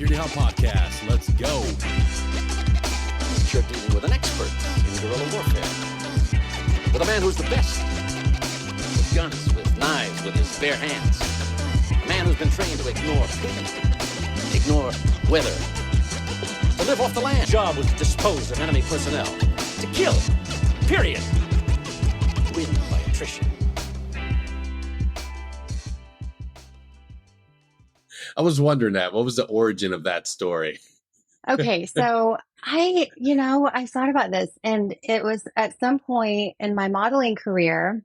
Security Halt Podcast. Let's go. You're dealing with an expert in guerrilla warfare. With a man who's the best. With guns, with knives, with his bare hands. A man who's been trained to ignore pain, ignore weather, to live off the land. Job was to dispose of enemy personnel. To kill. Period. Win by attrition. I was wondering that. What was the origin of that story? Okay, so I thought about this, and it was at some point in my modeling career,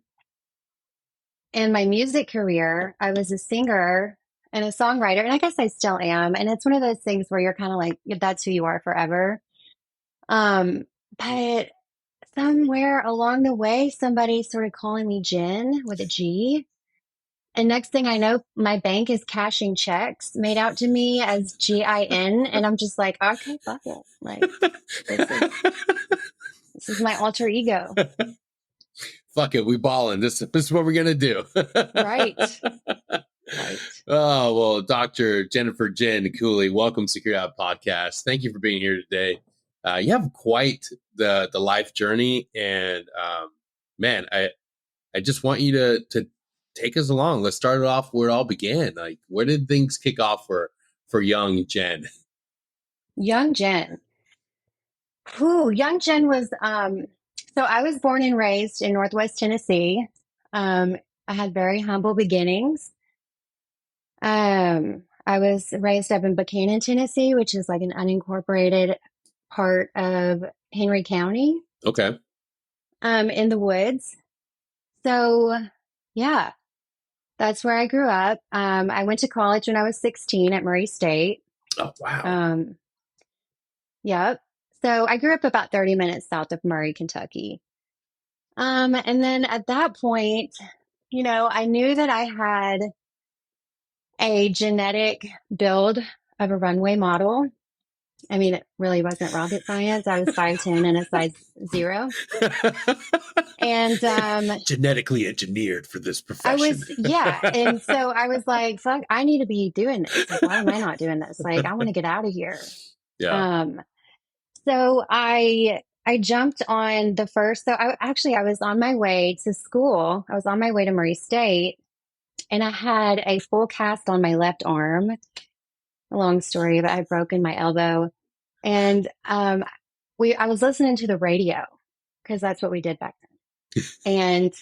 in my music career, I was a singer and a songwriter, and I guess I still am. And it's one of those things where you're kind of like, that's who you are forever. But somewhere along the way, somebody started calling me Jen with a G. And next thing I know, my bank is cashing checks made out to me as GIN. And I'm just like, okay, fuck it. Like, this is my alter ego. Fuck it. We balling. This is what we're going to do. Right. Oh, well, Dr. Jennifer Jen Cooley, welcome to Security Halt Podcast. Thank you for being here today. You have quite the life journey. And man, I just want you to take us along. Let's start it off where it all began. Like, where did things kick off for young Jen? Young Jen. Young Jen was, so I was born and raised in Northwest Tennessee. I had very humble beginnings. I was raised up in Buchanan, Tennessee, which is like an unincorporated part of Henry County. Okay. In the woods. So yeah. That's where I grew up. I went to college when I was 16 at Murray State. Oh, wow. Yep. So I grew up about 30 minutes south of Murray, Kentucky. And then at that point, I knew that I had a genetic build of a runway model. I mean, it really wasn't rocket science. I was 5'10" and a size 0. And genetically engineered for this profession. And so I was like, fuck, I need to be doing this. Like, why am I not doing this? Like, I want to get out of here. Yeah. So I jumped on the first, I was on my way to school. I was on my way to Murray State, and I had a full cast on my left arm. A long story, but I had broken my elbow. And I was listening to the radio because that's what we did back then. And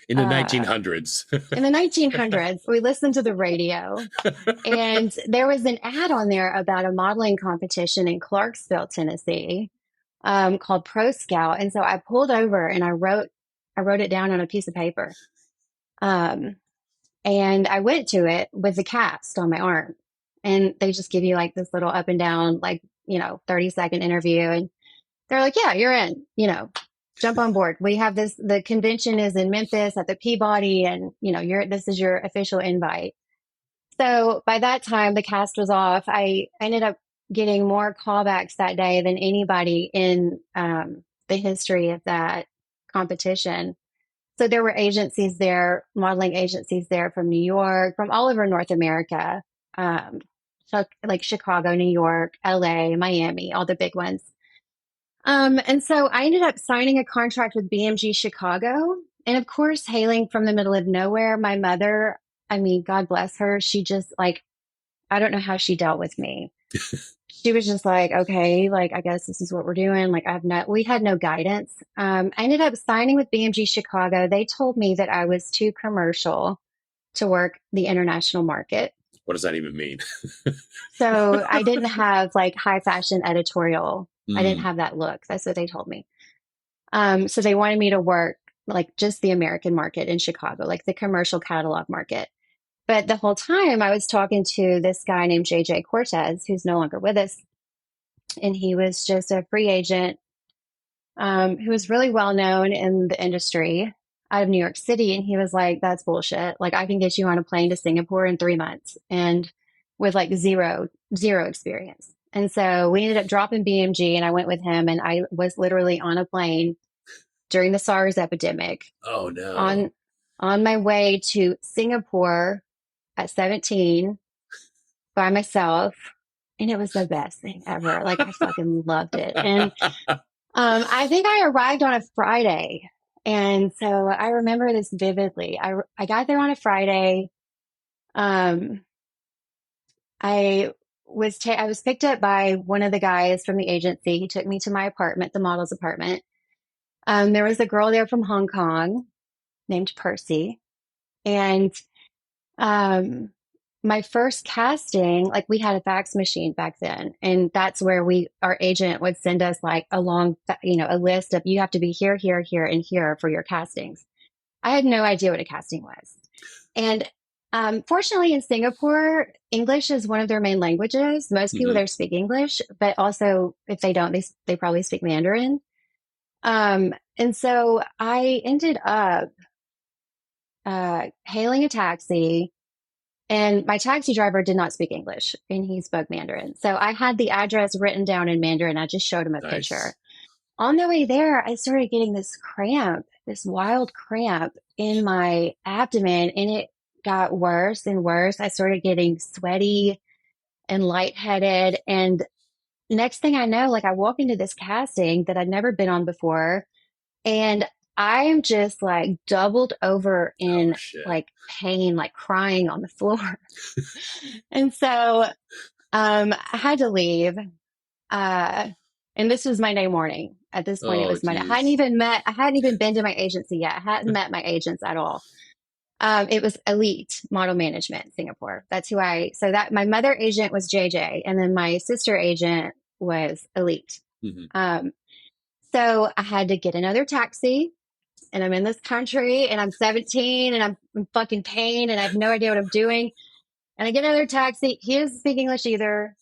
in the 1900s. In the 1900s, we listened to the radio, and there was an ad on there about a modeling competition in Clarksville, Tennessee, called Pro Scout. And so I pulled over and I wrote it down on a piece of paper. And I went to it with the cast on my arm. And they just give you like this little up and down, 30-second interview. And they're like, yeah, you're in, jump on board. We have this, the convention is in Memphis at the Peabody, and, this is your official invite. So by that time, the cast was off. I ended up getting more callbacks that day than anybody in the history of that competition. So there were agencies there, modeling agencies there from New York, from all over North America. So like Chicago, New York, LA, Miami, all the big ones. And so I ended up signing a contract with BMG Chicago. And of course, hailing from the middle of nowhere, my mother, I mean, God bless her. She just I don't know how she dealt with me. She was just like, okay, I guess this is what we're doing. We had no guidance. I ended up signing with BMG Chicago. They told me that I was too commercial to work the international market. What does that even mean? So I didn't have high fashion editorial. I didn't have that look. That's what they told me. So they wanted me to work just the American market in Chicago, the commercial catalog market. But the whole time I was talking to this guy named JJ Cortez, who's no longer with us. And he was just a free agent who was really well known in the industry out of New York City. And he was like, that's bullshit. I can get you on a plane to Singapore in 3 months, and with zero experience. And so we ended up dropping BMG, and I went with him, and I was literally on a plane during the SARS epidemic. Oh no. On my way to Singapore at 17 by myself and it was the best thing ever. Like I fucking loved it. And I think I arrived on a Friday. And so I remember this vividly. I got there on a Friday. Um, I I was picked up by one of the guys from the agency. He took me to my apartment, the model's apartment. There was a girl there from Hong Kong named Percy. And um, my first casting, like we had a fax machine back then, and that's where our agent would send us like a long, a list of you have to be here, here, here, and here for your castings. I had no idea what a casting was. And fortunately, in Singapore, English is one of their main languages. Most people there speak English, but also if they don't, they probably speak Mandarin. And so I ended up hailing a taxi, and my taxi driver did not speak English, and he spoke Mandarin. So I had the address written down in Mandarin. I just showed him a picture. On the way there, I started getting this cramp, this wild cramp in my abdomen, and it got worse and worse. I started getting sweaty and lightheaded. And next thing I know, like I walk into this casting that I'd never been on before, and I am just like doubled over in like pain, like crying on the floor. And so I had to leave. And this was Monday morning. At this point, it was Monday. I hadn't even been to my agency yet. I hadn't met my agents at all. It was Elite Model Management Singapore. That's who my mother agent was JJ, and then my sister agent was Elite. So I had to get another taxi, and I'm in this country, and I'm 17, and I'm in fucking pain, and I have no idea what I'm doing. And I get another taxi. He doesn't speak English either.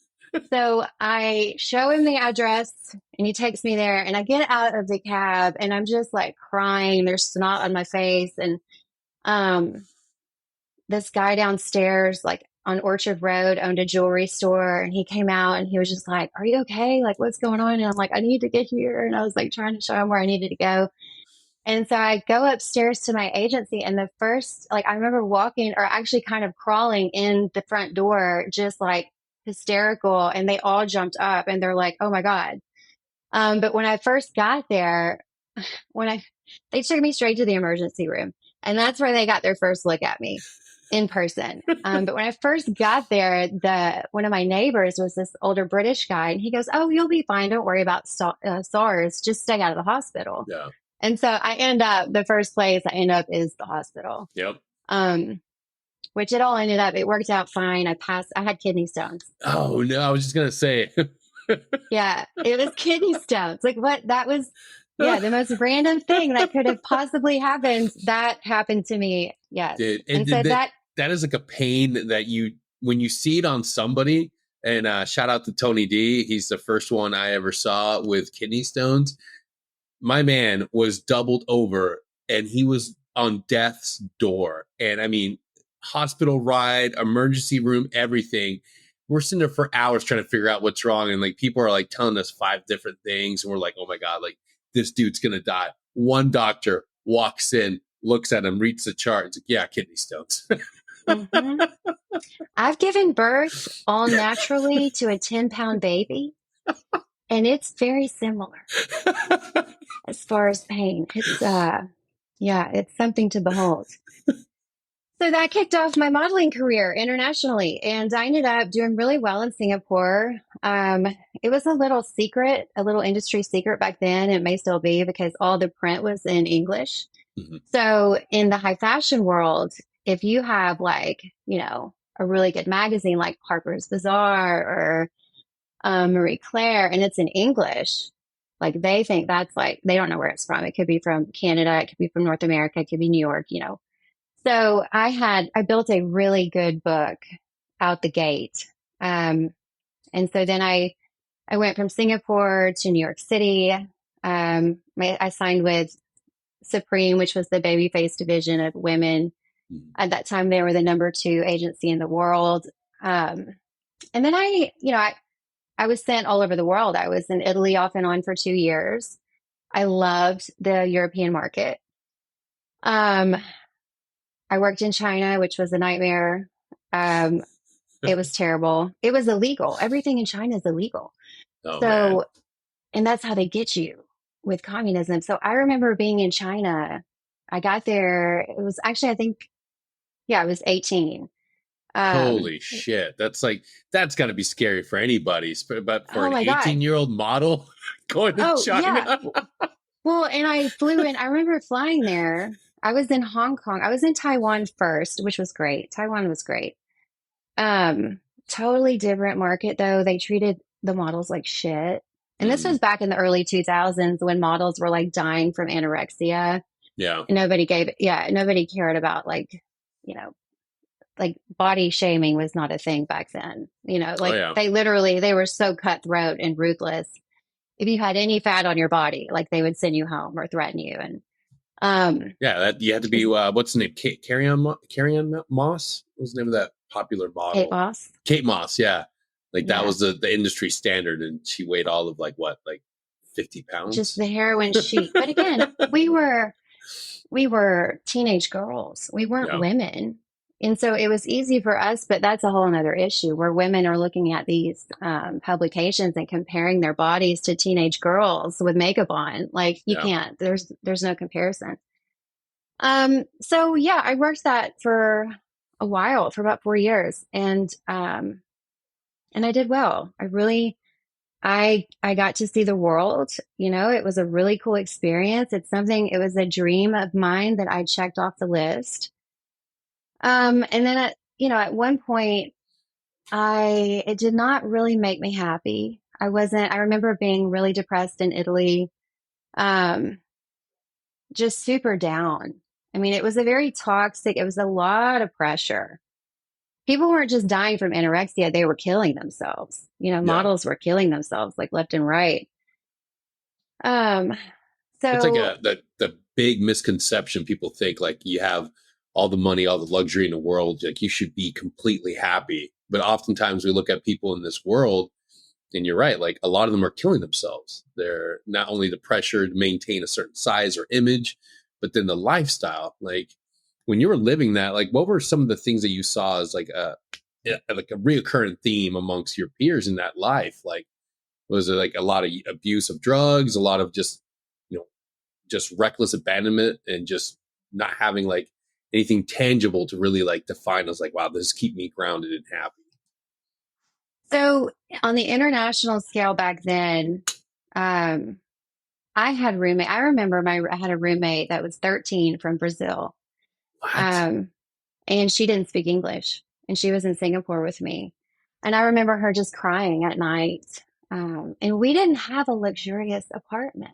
So I show him the address, and he takes me there, and I get out of the cab, and I'm just like crying. There's snot on my face. And this guy downstairs, like on Orchard Road, owned a jewelry store, and he came out, and he was just like, "Are you okay? Like, what's going on?" And I'm like, "I need to get here." And I was like trying to show him where I needed to go. And so I go upstairs to my agency, and I remember walking, or actually kind of crawling in the front door, just like hysterical. And they all jumped up, and they're like, "Oh my God." But when I first got there, they took me straight to the emergency room, and that's where they got their first look at me in person. But when I first got there, one of my neighbors was this older British guy, and he goes, "Oh, you'll be fine. Don't worry about SARS. Just stay out of the hospital." Yeah. And so the first place I end up is the hospital. Yep. Which it all ended up, it worked out fine. I had kidney stones. Oh no, I was just going to say. Yeah, it was kidney stones. Like what? That was, the most random thing that could have possibly happened. That happened to me. Yes. And so that is like a pain that when you see it on somebody, and shout out to Tony D. He's the first one I ever saw with kidney stones. My man was doubled over, and he was on death's door. And I mean, hospital ride, emergency room, everything. We're sitting there for hours trying to figure out what's wrong. And like people are like telling us 5 different things. And we're like, oh my God, like this dude's going to die. One doctor walks in, looks at him, reads the chart. It's like, yeah, kidney stones. I've given birth all naturally to a 10-pound baby. And it's very similar as far as pain. It's, it's something to behold. So that kicked off my modeling career internationally, and I ended up doing really well in Singapore. It was a little secret, a little industry secret back then. It may still be because all the print was in English. So in the high fashion world, if you have like, a really good magazine like Harper's Bazaar or Marie Claire, and it's in English, like they think that's like, they don't know where it's from. It could be from Canada. It could be from North America. It could be New York, So I built a really good book out the gate. And so then I went from Singapore to New York City. I signed with Supreme, which was the babyface division of women. At that time, they were the #2 agency in the world. And then I was sent all over the world. I was in Italy off and on for 2 years. I loved the European market. I worked in China, which was a nightmare. It was terrible. It was illegal. Everything in China is illegal. Oh man. So, and that's how they get you with communism. So I remember being in China. I got there. It was actually, I think, yeah, I was 18. Holy shit. That's got to be scary for anybody, but for Oh an my God. 18-year-old model going to Oh, yeah. China. Well, and I flew in. I remember flying there. I was in Hong Kong. I was in Taiwan first, which was great. Taiwan was great. Um, Totally different market though. They treated the models like shit. And this Mm, was back in the early 2000s when models were like dying from anorexia. yeah. And nobody cared about like, you know, like body shaming was not a thing back then. Oh Like yeah. they were so cutthroat and ruthless. If you had any fat on your body, like they would send you home or threaten you. And Yeah, that you had to be what's the name? Carrie Ann Moss? What was the name of that popular Kate model? Moss, Kate Moss, yeah. Like that yeah, was the industry standard, and she weighed all of like what, like 50 just pounds? the heroin chic. But again, we were teenage girls. We weren't Yeah. women. And so it was easy for us, but that's a whole other issue where women are looking at these publications and comparing their bodies to teenage girls with makeup on. Like you Yeah. can't, there's no comparison. So yeah, I worked that for a while, for about 4 years. And I did well. I got to see the world. It was a really cool experience. It was a dream of mine that I checked off the list. And then at one point, it did not really make me happy. I remember being really depressed in Italy, um, just super down. I mean, it was it was a lot of pressure. People weren't just dying from anorexia, they were killing themselves. Yeah. Models were killing themselves like left and right. Um, It's like so the big misconception. People think like you have all the money, all the luxury in the world, like you should be completely happy. But oftentimes we look at people in this world, and you're right, like a lot of them are killing themselves. They're not only the pressure to maintain a certain size or image, but then the lifestyle. Like when you were living that, like what were some of the things that you saw as like a reoccurring theme amongst your peers in that life? Like was it like a lot of abuse of drugs, a lot of you know, just reckless abandonment and just not having like anything tangible to really like define as like, wow, this keep me grounded and happy. so on the international scale back then, um, I had roommate. I remember I had a roommate that was 13 from Brazil. What? Um, and she didn't speak English, and she was in Singapore with me. And I remember her just crying at night. And we didn't have a luxurious apartment.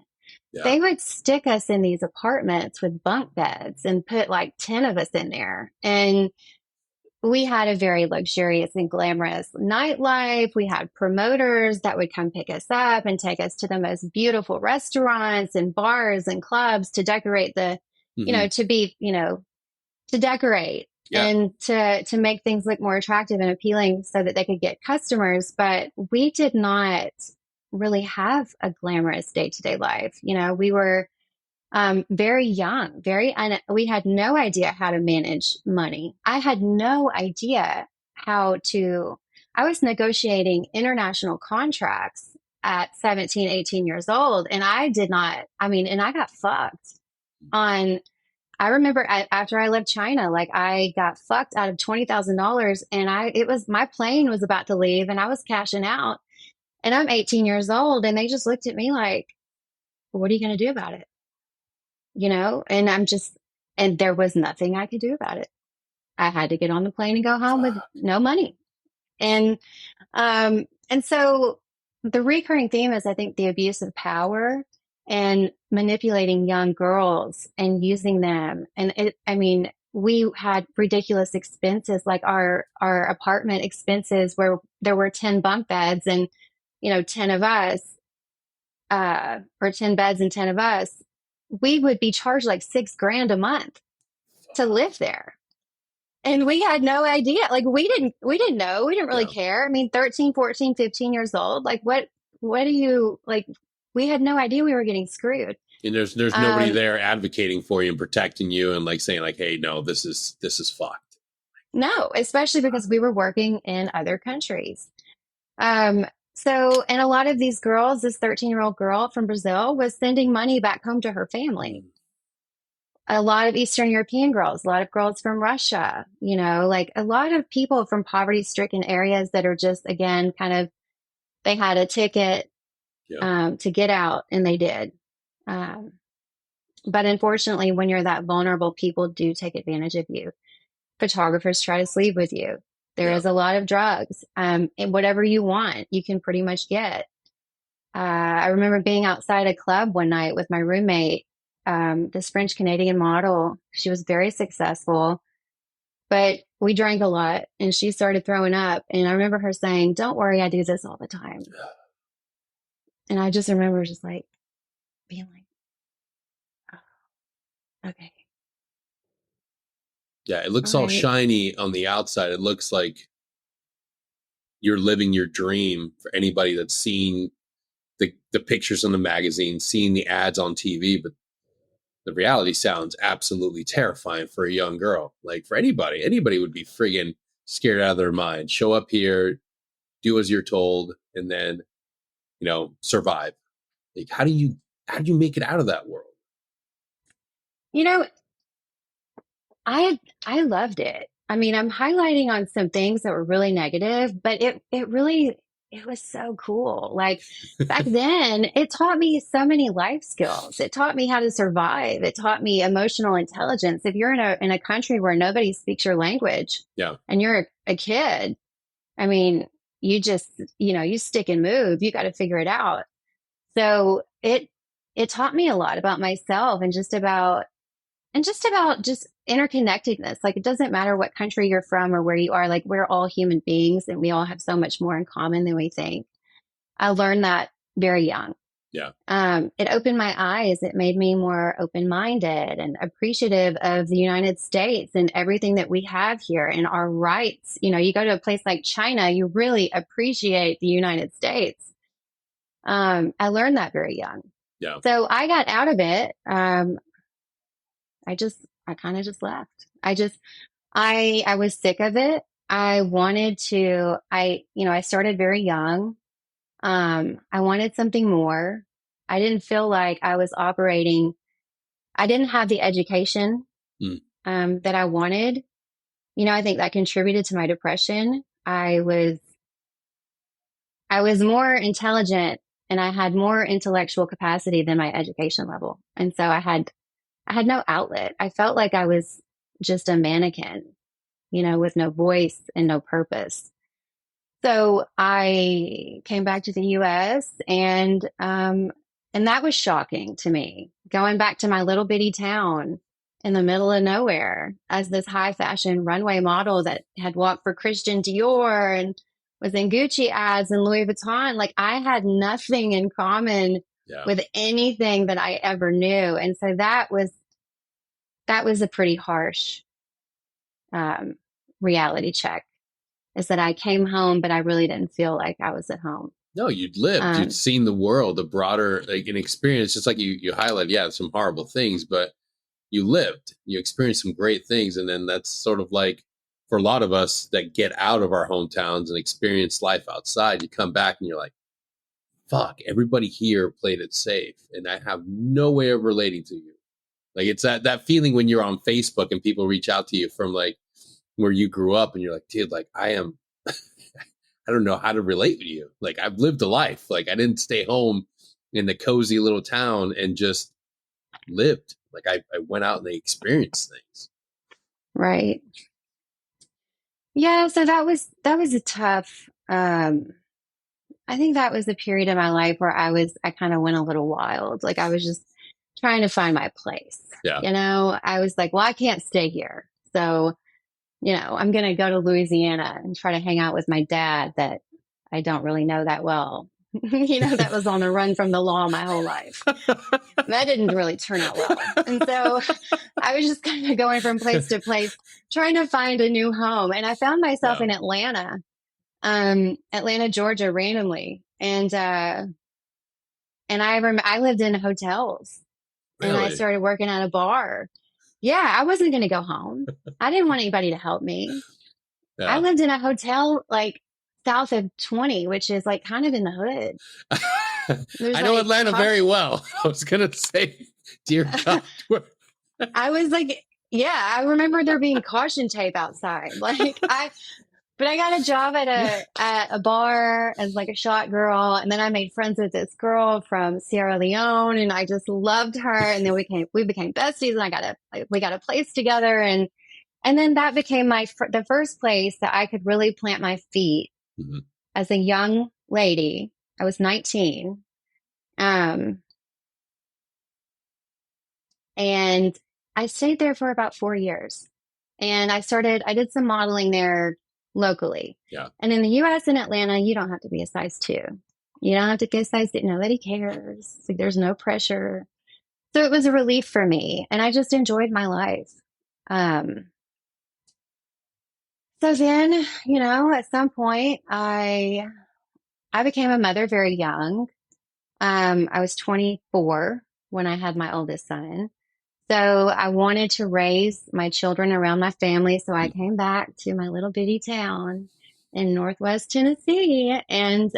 Yeah. They would stick us in these apartments with bunk beds and put like 10 of us in there. And we had a very luxurious and glamorous nightlife. We had promoters that would come pick us up and take us to the most beautiful restaurants and bars and clubs to decorate Hmm. to decorate Yeah. and to make things look more attractive and appealing so that they could get customers. But we did not really have a glamorous day-to-day life. We were very young, we had no idea how to manage money. I had no idea I was negotiating international contracts at 17, 18 years old. And and I got fucked on, I remember after I left China, like I got fucked out of $20,000 and my plane was about to leave and I was cashing out and I'm 18 years old and they just looked at me like, what are you going to do about it? And there was nothing I could do about it. I had to get on the plane and go home with no money. And so the recurring theme is, I think, the abuse of power and manipulating young girls and using them. We had ridiculous expenses, like our apartment expenses where there were 10 bunk beds and, 10 of us, or 10 beds and 10 of us, we would be charged like $6,000 a month to live there. And we had no idea. Like we didn't know. We didn't really Yeah. care. I mean, 13, 14, 15 years old. Like what do you like? We had no idea we were getting screwed. And there's nobody Um, there advocating for you and protecting you and like saying like, hey, no, this is fucked. No, especially because we were working in other countries. Um, so, and a lot of these girls, this 13-year-old girl from Brazil was sending money back home to her family. Mm, A lot of Eastern European girls, a lot of girls from Russia, like a lot of people from poverty stricken areas that are just, again, kind of, they had a ticket yeah. to get out, and they did. Um, but unfortunately, when you're that vulnerable, people do take advantage of you. Photographers try to sleep with you. There Yeah. is a lot of drugs, and whatever you want, you can pretty much get. I remember being outside a club one night with my roommate, this French Canadian model. She was very successful, but we drank a lot and she started throwing up. And I remember her saying, "Don't worry, I do this all the time." And I just remember just like being like, "Oh, okay, Yeah. It all looks all right." shiny on the outside. It looks like you're living your dream for anybody that's seen the pictures in the magazine, seeing the ads on TV, but the reality sounds absolutely terrifying for a young girl. Like for anybody would be friggin' scared out of their mind. Show up here, do as you're told, and then, survive. Like how do you make it out of that world? You know, I loved it. I mean, I'm highlighting on some things that were really negative, but it really it was so cool. Like back then, it taught me so many life skills. It taught me how to survive. It taught me emotional intelligence. If you're in a country where nobody speaks your language Yeah. and you're a kid, I mean, you just, you stick and move. You got to figure it out. So it taught me a lot about myself and just interconnectedness. Like it doesn't matter what country you're from or where you are, like we're all human beings and we all have so much more in common than we think. I learned that very young. Yeah. It opened my eyes. It made me more open-minded and appreciative of the United States and everything that we have here and our rights. You go to a place like China, you really appreciate the United States. I learned that very young. Yeah. So I got out of it. I kind of just left. I was sick of it. I started very young. I wanted something more. I didn't feel like I didn't have the education, Mm, that I wanted. I think that contributed to my depression. I was more intelligent and I had more intellectual capacity than my education level. And so I had no outlet. I felt like I was just a mannequin, with no voice and no purpose. So I came back to the US and that was shocking to me. Going back to my little bitty town in the middle of nowhere as this high fashion runway model that had walked for Christian Dior and was in Gucci ads and Louis Vuitton. Like I had nothing in common yeah. with anything that I ever knew. And so that was a pretty harsh reality check, is that I came home, but I really didn't feel like I was at home. No, you'd lived, you'd Um, seen the world, the broader, like an experience, just like you highlighted, yeah, some horrible things, but you lived, you experienced some great things. And then that's sort of like for a lot of us that get out of our hometowns and experience life outside, you come back and you're like, fuck, everybody here played it safe. And I have no way of relating to you. Like it's that feeling when you're on Facebook and people reach out to you from like where you grew up and you're like, dude, like I am, I don't know how to relate with you. Like I've lived a life. Like I didn't stay home in the cozy little town and just lived. Like I went out and I experienced things. right. Yeah. So that was a tough, I think that was a period of my life where I kind of went a little wild. Like I was just trying to find my place. Yeah. I was like, well, I can't stay here. So, I'm going to go to Louisiana and try to hang out with my dad that I don't really know that well. That was on the run from the law my whole life. That didn't really turn out well. And so I was just kind of going from place to place, trying to find a new home. And I found myself Yeah. in Atlanta, Georgia, randomly. And I lived in hotels and I Really? started working at a bar. Yeah, I wasn't going to go home. I didn't want anybody to help me. I Yeah. lived in a hotel like south of 20, which is like kind of in the hood. There's I know like Atlanta very well. I was gonna say, dear God. I was like, yeah, I remember there being caution tape outside. But I got a job at a bar as like a shot girl, and then I made friends with this girl from Sierra Leone, and I just loved her. And then we became besties, and we got a place together, and then that became the first place that I could really plant my feet Mhm. as a young lady. I was 19, and I stayed there for about 4 years. And I did some modeling there locally. Yeah. And in the US in Atlanta, you don't have to be a size 2. You don't have to get size 2. Nobody cares. It's like there's no pressure. So it was a relief for me. And I just enjoyed my life. So then, at some point I became a mother very young. I was 24 when I had my oldest son. So I wanted to raise my children around my family. So I came back to my little bitty town in Northwest Tennessee, and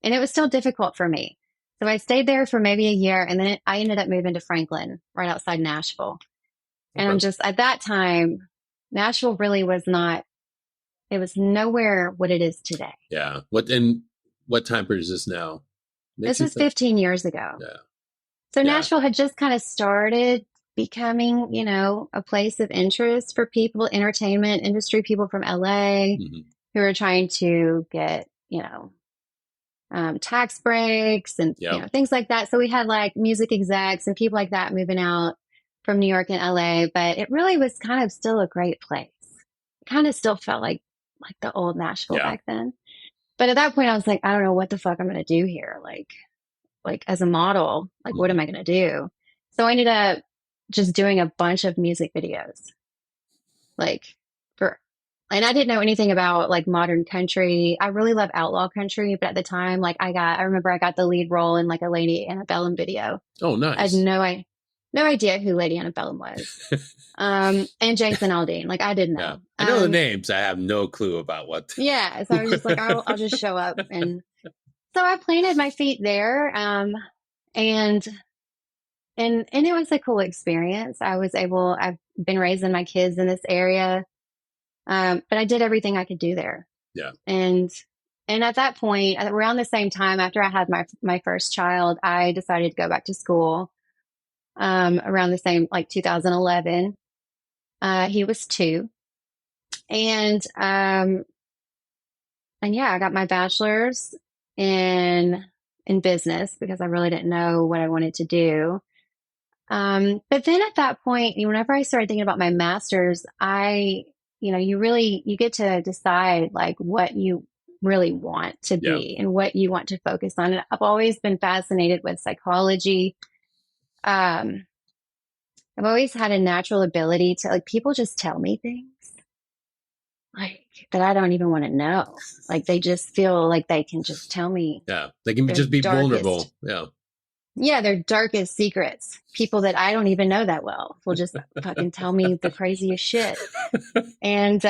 it was still difficult for me. So I stayed there for maybe a year, and then I ended up moving to Franklin, right outside Nashville. And I'm Okay. just at that time, Nashville really was not. It was nowhere what it is today. Yeah. What time period is this now? This was 15 years ago. Yeah. So Yeah. Nashville had just kind of started becoming, a place of interest for people, entertainment industry, people from LA Mhm. who were trying to get, tax breaks and Yep. things like that. So we had like music execs and people like that moving out from New York and LA, but it really was kind of still a great place. It kind of still felt like the old Nashville Yeah. back then. But at that point, I was like, I don't know what the fuck I'm going to do here. Like as a model, like what am I going to do? So I ended up just doing a bunch of music videos, like and I didn't know anything about like modern country. I really love outlaw country, but at the time, like I remember I got the lead role in like a Lady Antebellum video. Oh, I had nice. no idea who Lady Antebellum was. And Jason Aldean, like I didn't know. Yeah. I know the names. I have no clue about what. Yeah, so I was just like, I'll just show up, and so I planted my feet there, and it was a cool experience. I've been raising my kids in this area, but I did everything I could do there. Yeah. And at that point, around the same time after I had my first child, I decided to go back to school. Around the same, like 2011, he was 2, and yeah, I got my bachelor's in business because I really didn't know what I wanted to do. But then at that point, whenever I started thinking about my master's, you get to decide like what you really want to be and what you want to focus on. And I've always been fascinated with psychology. I've always had a natural ability to, like, people just tell me things like that I don't even want to know. Like they just feel like they can just tell me. Yeah. They can just be vulnerable. Yeah. Yeah, their darkest secrets. People that I don't even know that well will just fucking tell me the craziest shit. And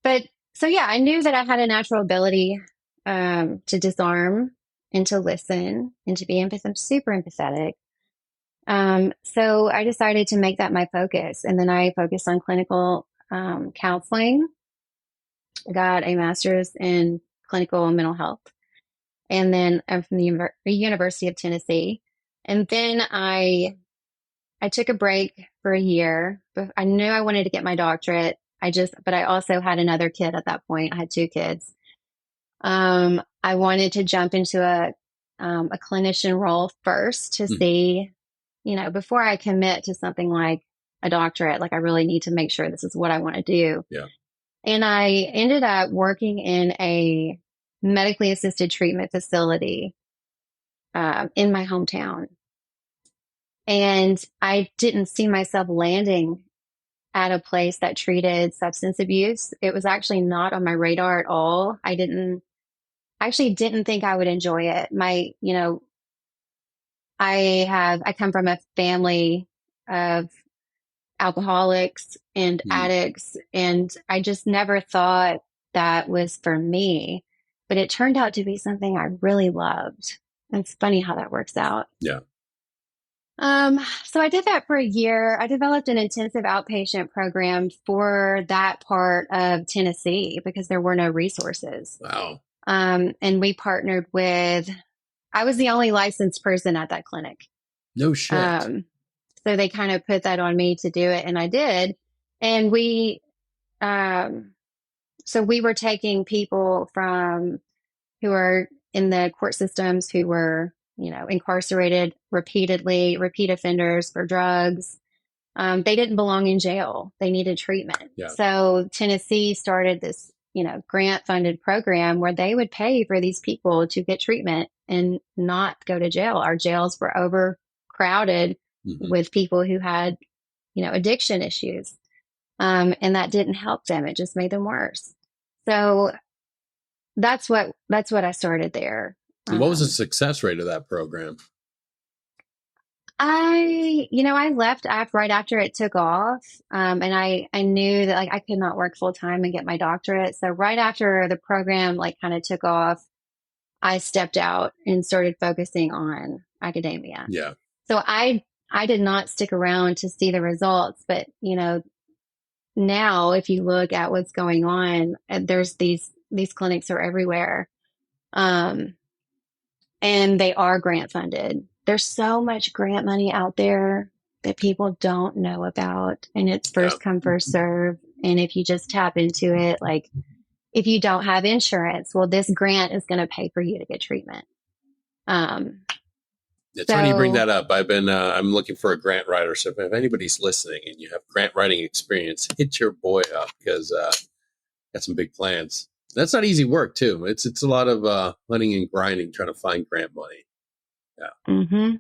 but so yeah, I knew that I had a natural ability to disarm and to listen and to be empathetic. I'm super empathetic. So I decided to make that my focus, and then I focused on clinical counseling. I got a master's in clinical mental health. And then I'm from the University of Tennessee. And then I took a break for a year. But I knew I wanted to get my doctorate. But I also had another kid at that point. I had 2 kids. I wanted to jump into a clinician role first to see, before I commit to something like a doctorate, like I really need to make sure this is what I want to do. Yeah. And I ended up working in a medically assisted treatment facility in my hometown. And I didn't see myself landing at a place that treated substance abuse. It was actually not on my radar at all. I actually didn't think I would enjoy it. I come from a family of alcoholics and Mm. addicts. And I just never thought that was for me, but it turned out to be something I really loved. It's funny how that works out. Yeah. So I did that for a year. I developed an intensive outpatient program for that part of Tennessee because there were no resources. Wow. And we partnered with, I was the only licensed person at that clinic. No shit. So they kind of put that on me to do it, and I did. And so we were taking people from who are in the court systems who were, incarcerated repeatedly, repeat offenders for drugs. They didn't belong in jail. They needed treatment. Yeah. So Tennessee started this, grant funded program where they would pay for these people to get treatment and not go to jail. Our jails were overcrowded with people who had, addiction issues. And that didn't help them. It just made them worse. So that's what I started there. And what was the success rate of that program? I left right after it took off. And I knew that I could not work full time and get my doctorate. So right after the program kind of took off, I stepped out and started focusing on academia. Yeah. So I did not stick around to see the results, but now if you look at what's going on, there's these clinics are everywhere. And they are grant funded. There's so much grant money out there that people don't know about, and it's first come, first serve. And if you just tap into it, if you don't have insurance, well, this grant is going to pay for you to get treatment. It's funny you bring that up. I'm looking for a grant writer. So if anybody's listening and you have grant writing experience, hit your boy up because got some big plans. That's not easy work too. It's a lot of hunting and grinding, trying to find grant money. Yeah. Mm-hmm.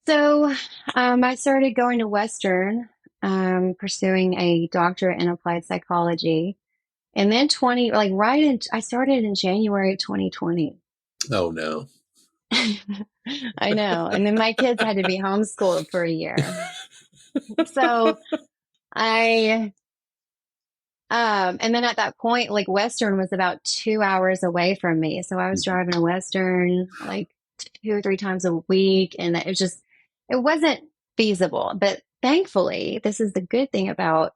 So I started going to Western, pursuing a doctorate in applied psychology. And then I started in January of 2020. Oh no. I know. And then my kids had to be homeschooled for a year. So and then at that point, Western was about 2 hours away from me. So I was driving to Western 2 or 3 times a week. And it wasn't feasible. But thankfully, this is the good thing about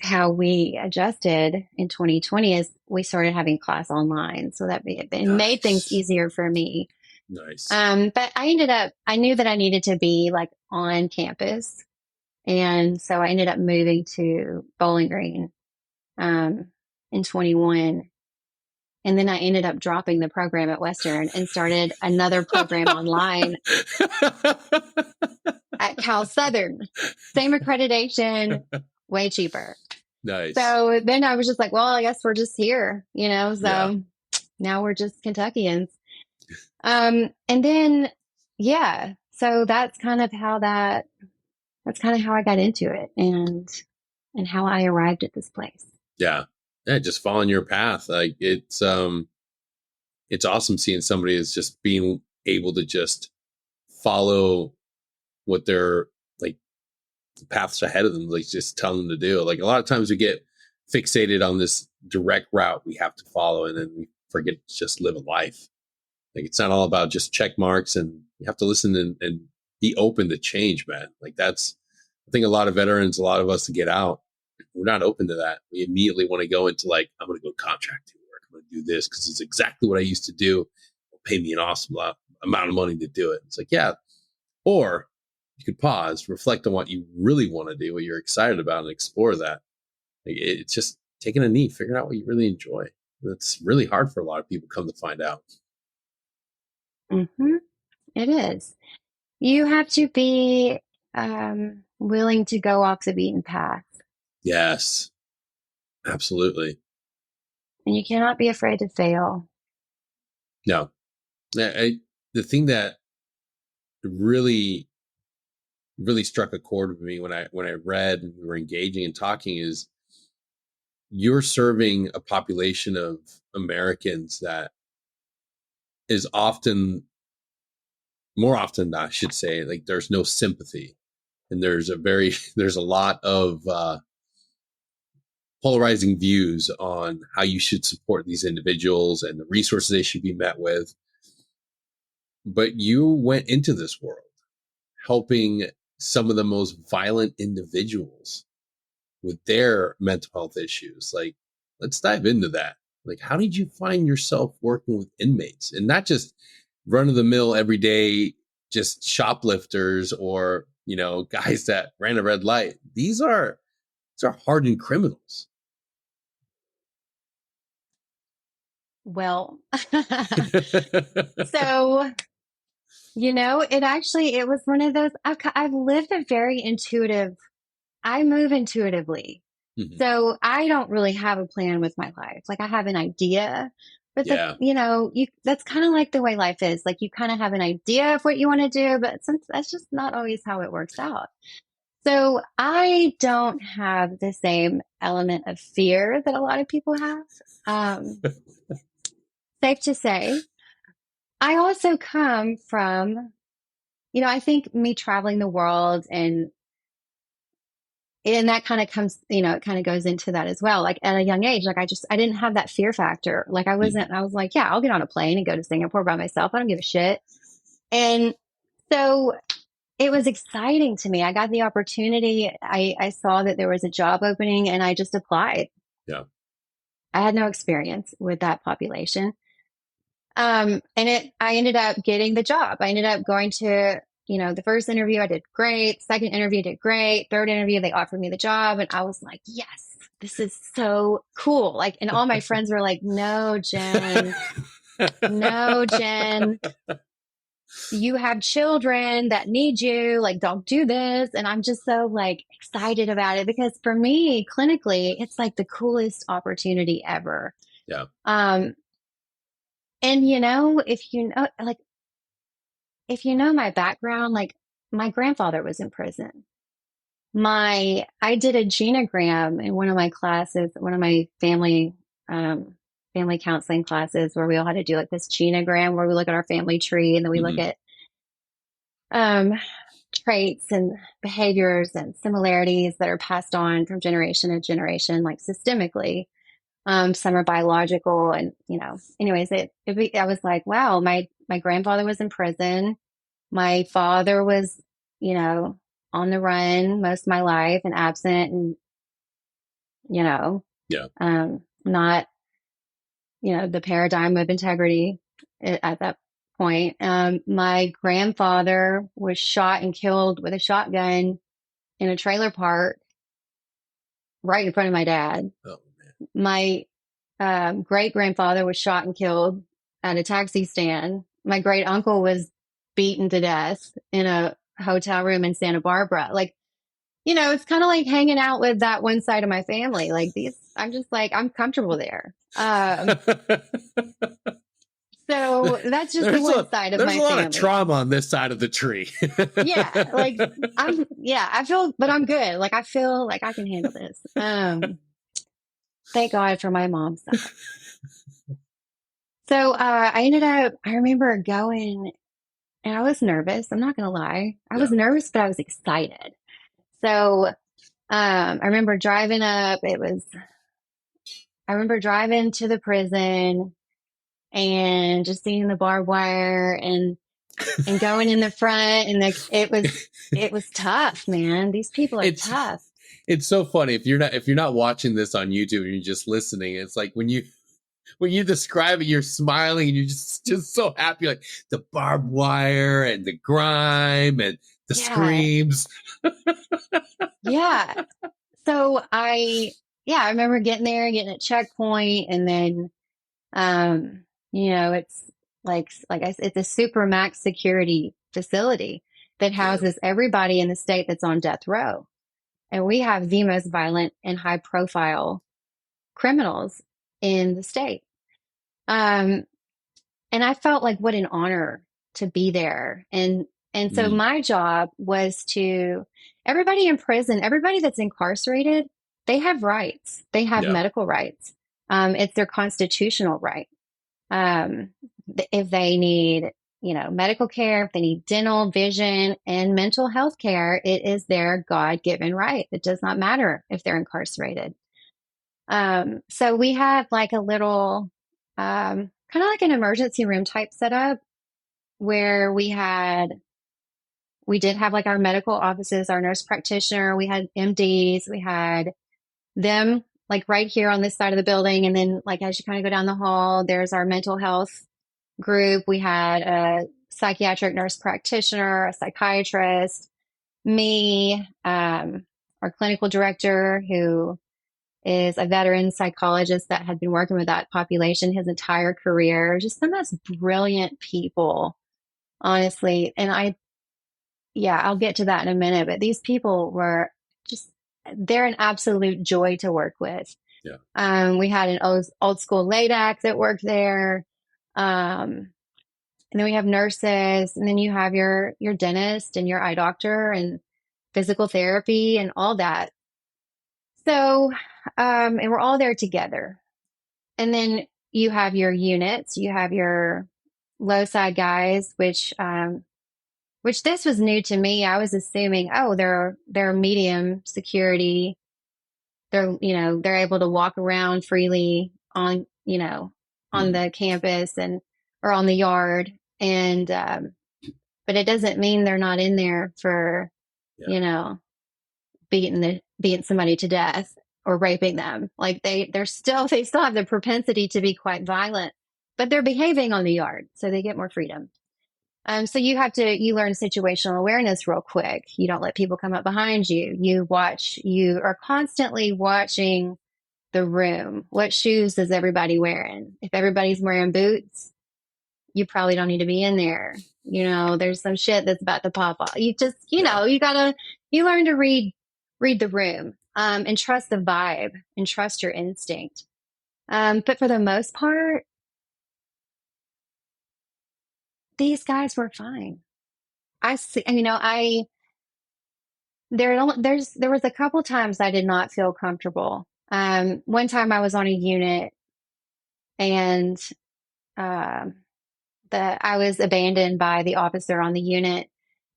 how we adjusted in 2020 is we started having class online. So it made things easier for me. Nice. But I knew that I needed to be on campus. And so I ended up moving to Bowling Green in 21. And then I ended up dropping the program at Western and started another program online at Cal Southern. Same accreditation, way cheaper. Nice. So then I was just well, I guess we're just here, so now we're just Kentuckians. And then, so that's kind of how I got into it and how I arrived at this place. Yeah. Just following your path. It's awesome seeing somebody is just being able to just follow what their paths ahead of them, just tell them to do. A lot of times we get fixated on this direct route we have to follow, and then we forget to just live a life. It's not all about just check marks, and you have to listen and be open to change, man. That's, I think a lot of veterans, a lot of us to get out, we're not open to that. We immediately want to go into I'm going to go contracting work. I'm going to do this because it's exactly what I used to do. It'll pay me an awesome amount of money to do it. It's yeah. Or you could pause, reflect on what you really want to do, what you're excited about, and explore that. It's just taking a knee, figuring out what you really enjoy. That's really hard for a lot of people come to find out. Mm-hmm. It is. You have to be willing to go off the beaten path. Yes, absolutely. And you cannot be afraid to fail. No. The thing that really struck a chord with me when I read and we were engaging and talking is you're serving a population of Americans that is more often, I should say, there's no sympathy. and there's a lot of polarizing views on how you should support these individuals and the resources they should be met with. But you went into this world helping some of the most violent individuals with their mental health issues. Like, let's dive into that. Like, how did you find yourself working with inmates, and not just run of the mill everyday, just shoplifters or, guys that ran a red light? These are hardened criminals. Well, so, it was one of those, I've lived a very intuitive, I move intuitively. Mhm. So I don't really have a plan with my life. Like, I have an idea, but Yeah. that's kind of like the way life is. Like, you kind of have an idea of what you want to do, but that's just not always how it works out. So I don't have the same element of fear that a lot of people have. Safe to say, I also come from, I think me traveling the world and that kind of comes, it kind of goes into that as well. Like, at a young age, like, I didn't have that fear factor. Like, I was like, yeah, I'll get on a plane and go to Singapore by myself. I don't give a shit. And so it was exciting to me. I got the opportunity. I saw that there was a job opening and I just applied. Yeah. I had no experience with that population. I ended up getting the job. I ended up going to, the first interview I did great. Second interview did great. Third interview, they offered me the job. And I was like, yes, this is so cool. Like, and all my friends were like, no, Jen, you have children that need you. Like, don't do this. And I'm just so like excited about it, because for me, clinically, it's like the coolest opportunity ever. Yeah. And if you know my background, like, my grandfather was in prison. I did a genogram in one of my classes, one of my family counseling classes, where we all had to do like this genogram where we look at our family tree and then we look at traits and behaviors and similarities that are passed on from generation to generation, like systemically. Some are biological, and anyways, I was like, wow, my grandfather was in prison. My father was, on the run most of my life and absent, and not, the paradigm of integrity at that point. My grandfather was shot and killed with a shotgun in a trailer park right in front of my dad. Oh, man. My great grandfather was shot and killed at a taxi stand. My great uncle was beaten to death in a hotel room in Santa Barbara. Like, it's kind of like hanging out with that one side of my family. Like, I'm just like, I'm comfortable there. So that's just the one side of my family. There's a lot of trauma on this side of the tree. Yeah. Like, I feel, but I'm good. Like, I feel like I can handle this. Thank God for my mom's side. So, I remember going, and I was nervous. I'm not going to lie. I was nervous, but I was excited. So, I remember driving to the prison and just seeing the barbed wire and going in the front, and it was tough, man. These people are tough. It's so funny if you're not watching this on YouTube and you're just listening. It's like when you describe it, you're smiling and you're just so happy, like the barbed wire and the grime and the screams. Yeah. So I remember getting there, getting a checkpoint, and then, it's like I said, it's a super max security facility that houses everybody in the state that's on death row. And we have the most violent and high profile criminals in the state. And I felt like what an honor to be there. And so my job was everybody in prison, everybody that's incarcerated, they have rights. They have medical rights. It's their constitutional right. If they need medical care, if they need dental, vision, and mental health care, it is their God-given right. It does not matter if they're incarcerated. So we have like a little, kind of like an emergency room type setup where we did have like our medical offices, our nurse practitioner, we had MDs, we had them like right here on this side of the building. And then like as you kind of go down the hall, there's our mental health group. We had a psychiatric nurse practitioner, a psychiatrist, me, our clinical director, who is a veteran psychologist that had been working with that population his entire career. Just the most brilliant people, honestly. And I'll get to that in a minute, but these people were just, they're an absolute joy to work with. Yeah. We had an old school LADAC that worked there. And then we have nurses, and then you have your dentist and your eye doctor and physical therapy and all that. So, and we're all there together. And then you have your units, you have your low side guys, which this was new to me. I was assuming, oh, they're medium security. They're able to walk around freely on, on the campus or on the yard. And, but it doesn't mean they're not in there for, beating somebody to death or raping them. Like they still have the propensity to be quite violent, but they're behaving on the yard. So they get more freedom. So you learn situational awareness real quick. You don't let people come up behind you. You are constantly watching the room. What shoes is everybody wearing? If everybody's wearing boots, you probably don't need to be in there. There's some shit that's about to pop off. You just, you learn to read the room, and trust the vibe and trust your instinct. But for the most part, these guys were fine. I see, there was a couple times I did not feel comfortable. One time I was on a unit and, I was abandoned by the officer on the unit,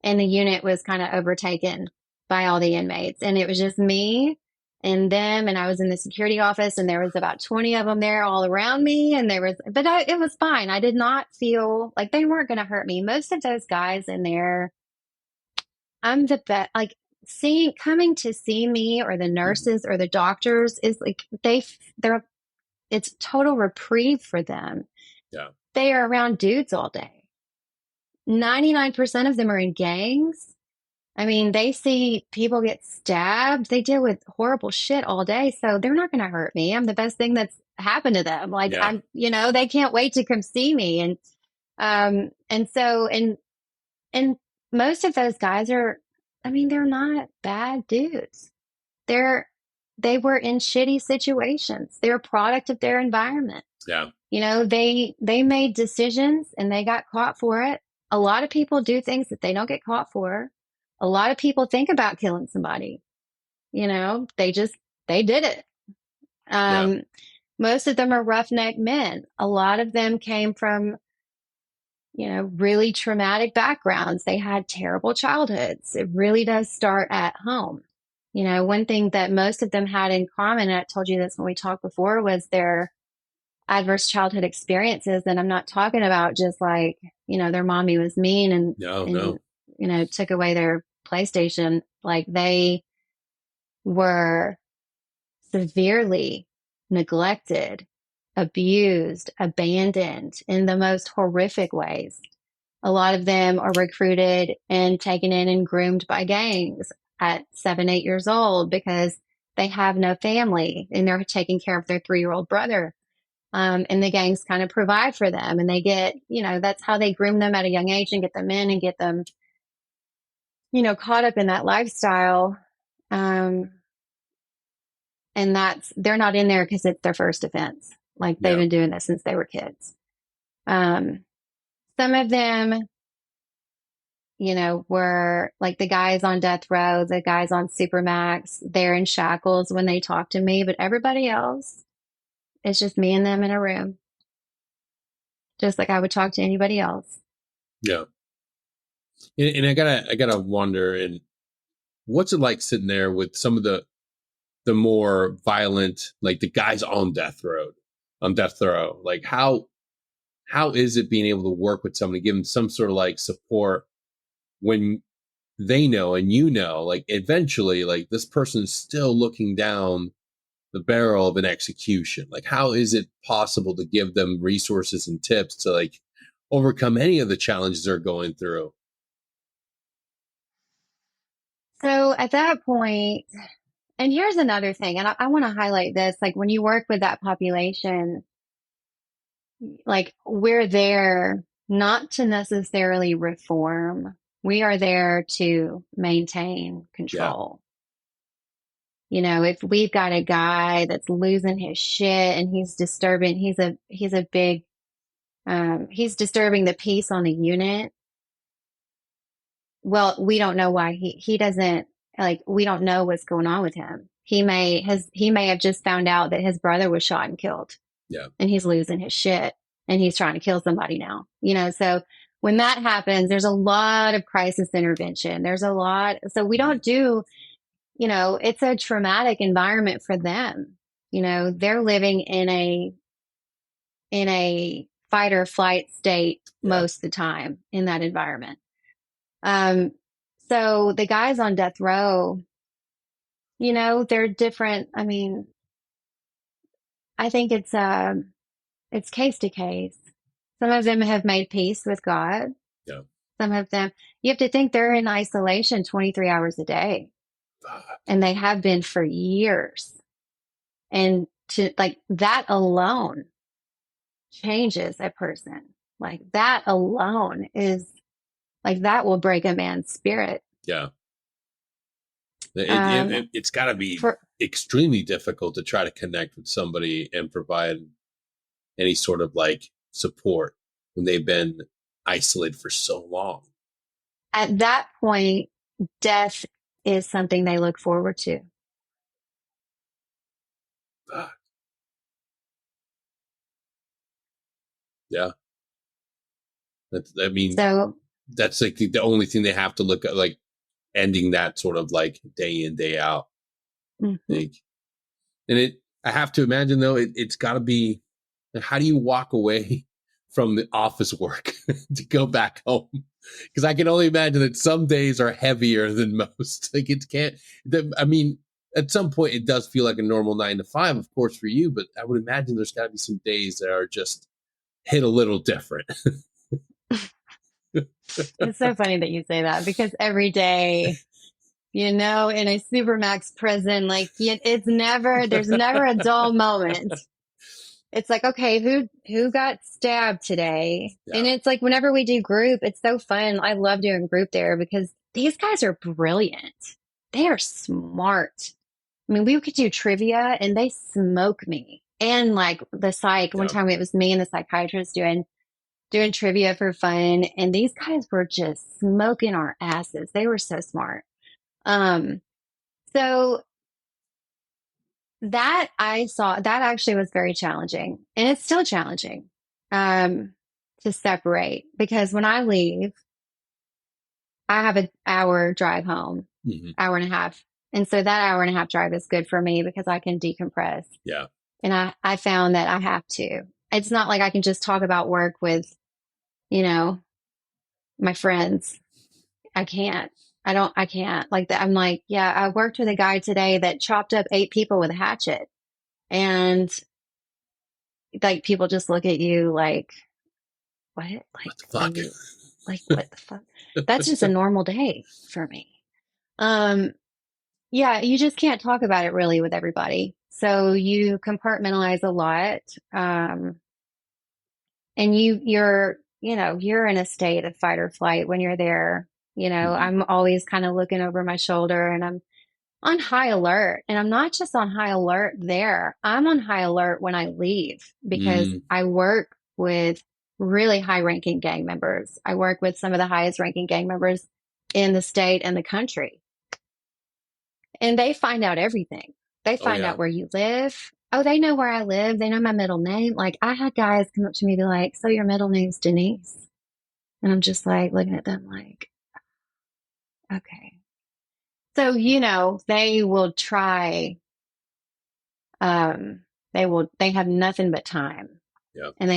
and the unit was kind of overtaken by all the inmates, and it was just me and them, and I was in the security office, and there was about 20 of them there all around me, and it was fine. I did not feel like they weren't going to hurt me. Most of those guys in there, I'm the best, like coming to see me, or the nurses or the doctors, is like it's total reprieve for them. Yeah. They are around dudes all day. 99% of them are in gangs. I mean, they see people get stabbed. They deal with horrible shit all day. So they're not going to hurt me. I'm the best thing that's happened to them. Like, Yeah. they can't wait to come see me. And most of those guys they're not bad dudes. They were in shitty situations. They're a product of their environment. Yeah. They made decisions and they got caught for it. A lot of people do things that they don't get caught for. A lot of people think about killing somebody. They did it. Most of them are roughneck men. A lot of them came from, really traumatic backgrounds. They had terrible childhoods. It really does start at home. One thing that most of them had in common, and I told you this when we talked before, was their adverse childhood experiences. And I'm not talking about just like, their mommy was mean and took away their PlayStation. Like they were severely neglected, abused, abandoned in the most horrific ways. A lot of them are recruited and taken in and groomed by gangs at 7, 8 years old because they have no family and they're taking care of their 3-year-old brother. And the gangs kind of provide for them, and they get, that's how they groom them at a young age and get them in and get them, caught up in that lifestyle. And they're not in there because it's their first offense. Like they've been doing this since they were kids. Some of them, were like the guys on death row, the guys on Supermax. They're in shackles when they talk to me, but everybody else, it's just me and them in a room, just like I would talk to anybody else. Yeah. And I gotta wonder, and what's it like sitting there with some of the more violent, like the guys on death row? Like how is it being able to work with somebody, give them some sort of like support when they know and you know, like eventually, like this person is still looking down the barrel of an execution. Like, how is it possible to give them resources and tips to like overcome any of the challenges they're going through? So at that point, and here's another thing, and I want to highlight this, like when you work with that population, like we're there not to necessarily reform. We are there to maintain Yeah. control. You know, if we've got a guy that's losing his shit and he's disturbing, he's a big, he's disturbing the peace on the unit. Well, we don't know why he doesn't, like, we don't know what's going on with him. He may have just found out that his brother was shot and killed, Yeah. and he's losing his shit and he's trying to kill somebody now, you know? So when that happens, there's a lot of crisis intervention. So we don't do, you know, it's a traumatic environment for them. You know, they're living in a fight or flight state Yeah. most of the time in that environment. Um, so the guys on death row, you know, they're different. I mean, I think it's case to case. Some of them have made peace with God. Yeah. Some of them, you have to think they're in isolation 23 hours a day, and they have been for years. And to like that alone changes a person. Like that alone is like that will break a man's spirit. Yeah. Um, It's got to be for extremely difficult to try to connect with somebody and provide any sort of like support when they've been isolated for so long. At that point, death is something they look forward to. Yeah. I mean, So, that's like the only thing they have to look at, like ending that sort of like day in, day out. mhm. Like, and I have to imagine though, it's got to be, how do you walk away from the office work to go back home? Because I can only imagine that some days are heavier than most. Like it can't, I mean, at some point it does feel like a normal 9 to 5, of course, for you, but I would imagine there's got to be some days that are just hit a little different. It's so funny that you say that because every day, you know, in a supermax prison, like there's never a dull moment. It's like, okay, who got stabbed today? Yeah. And it's like whenever we do group, it's so fun. I love doing group there because these guys are brilliant. They are smart. I mean, we could do trivia and they smoke me. And like the psych, one Yeah. time it was me and the psychiatrist doing trivia for fun, and these guys were just smoking our asses. They were so smart. So that I saw that actually was very challenging, and it's still challenging to separate because when I leave, I have an hour drive home, hour and a half. And so that hour and a half drive is good for me because I can decompress. Yeah. And I found that I have to. It's not like I can just talk about work with, you know, my friends. I can't. I can't like that. I'm like, yeah, I worked with a guy today that chopped up 8 people with a hatchet. And like people just look at you like, what? Like, What the fuck? What the fuck? That's just a normal day for me. Yeah, you just can't talk about it really with everybody. So you compartmentalize a lot. And you're in a state of fight or flight when you're there. You know, I'm always kind of looking over my shoulder and I'm on high alert. And I'm not just on high alert there. I'm on high alert when I leave because I work with really high ranking gang members. I work with some of the highest ranking gang members in the state and the country. And they find out everything. They find out where you live. Oh, they know where I live. They know my middle name. Like I had guys come up to me and be like, so your middle name's Denise? And I'm just like looking at them like, okay. So, you know, they will try, they have nothing but time. Yeah. And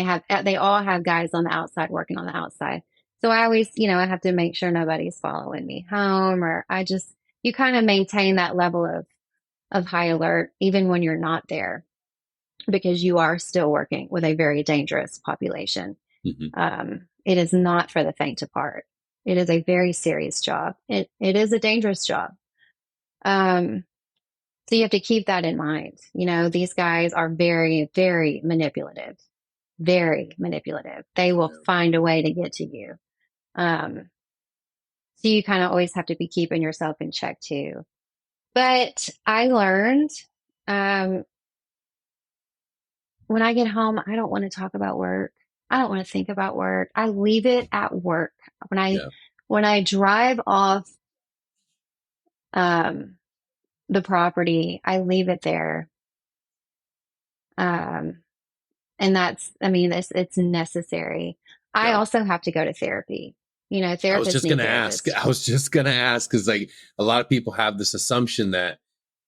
they all have guys on the outside working on the outside. So I always, you know, I have to make sure nobody's following me home, or you kind of maintain that level of high alert, even when you're not there, because you are still working with a very dangerous population. It is not for the faint of heart. It is a very serious job. It is a dangerous job. So you have to keep that in mind. You know, these guys are very, very manipulative, very manipulative. They will find a way to get to you. So you kind of always have to be keeping yourself in check too. But I learned, when I get home, I don't want to talk about work. I don't want to think about work. I leave it at work. When I drive off the property, I leave it there. And it's necessary. I also have to go to therapy. You know, therapists I was just going to ask, because like a lot of people have this assumption that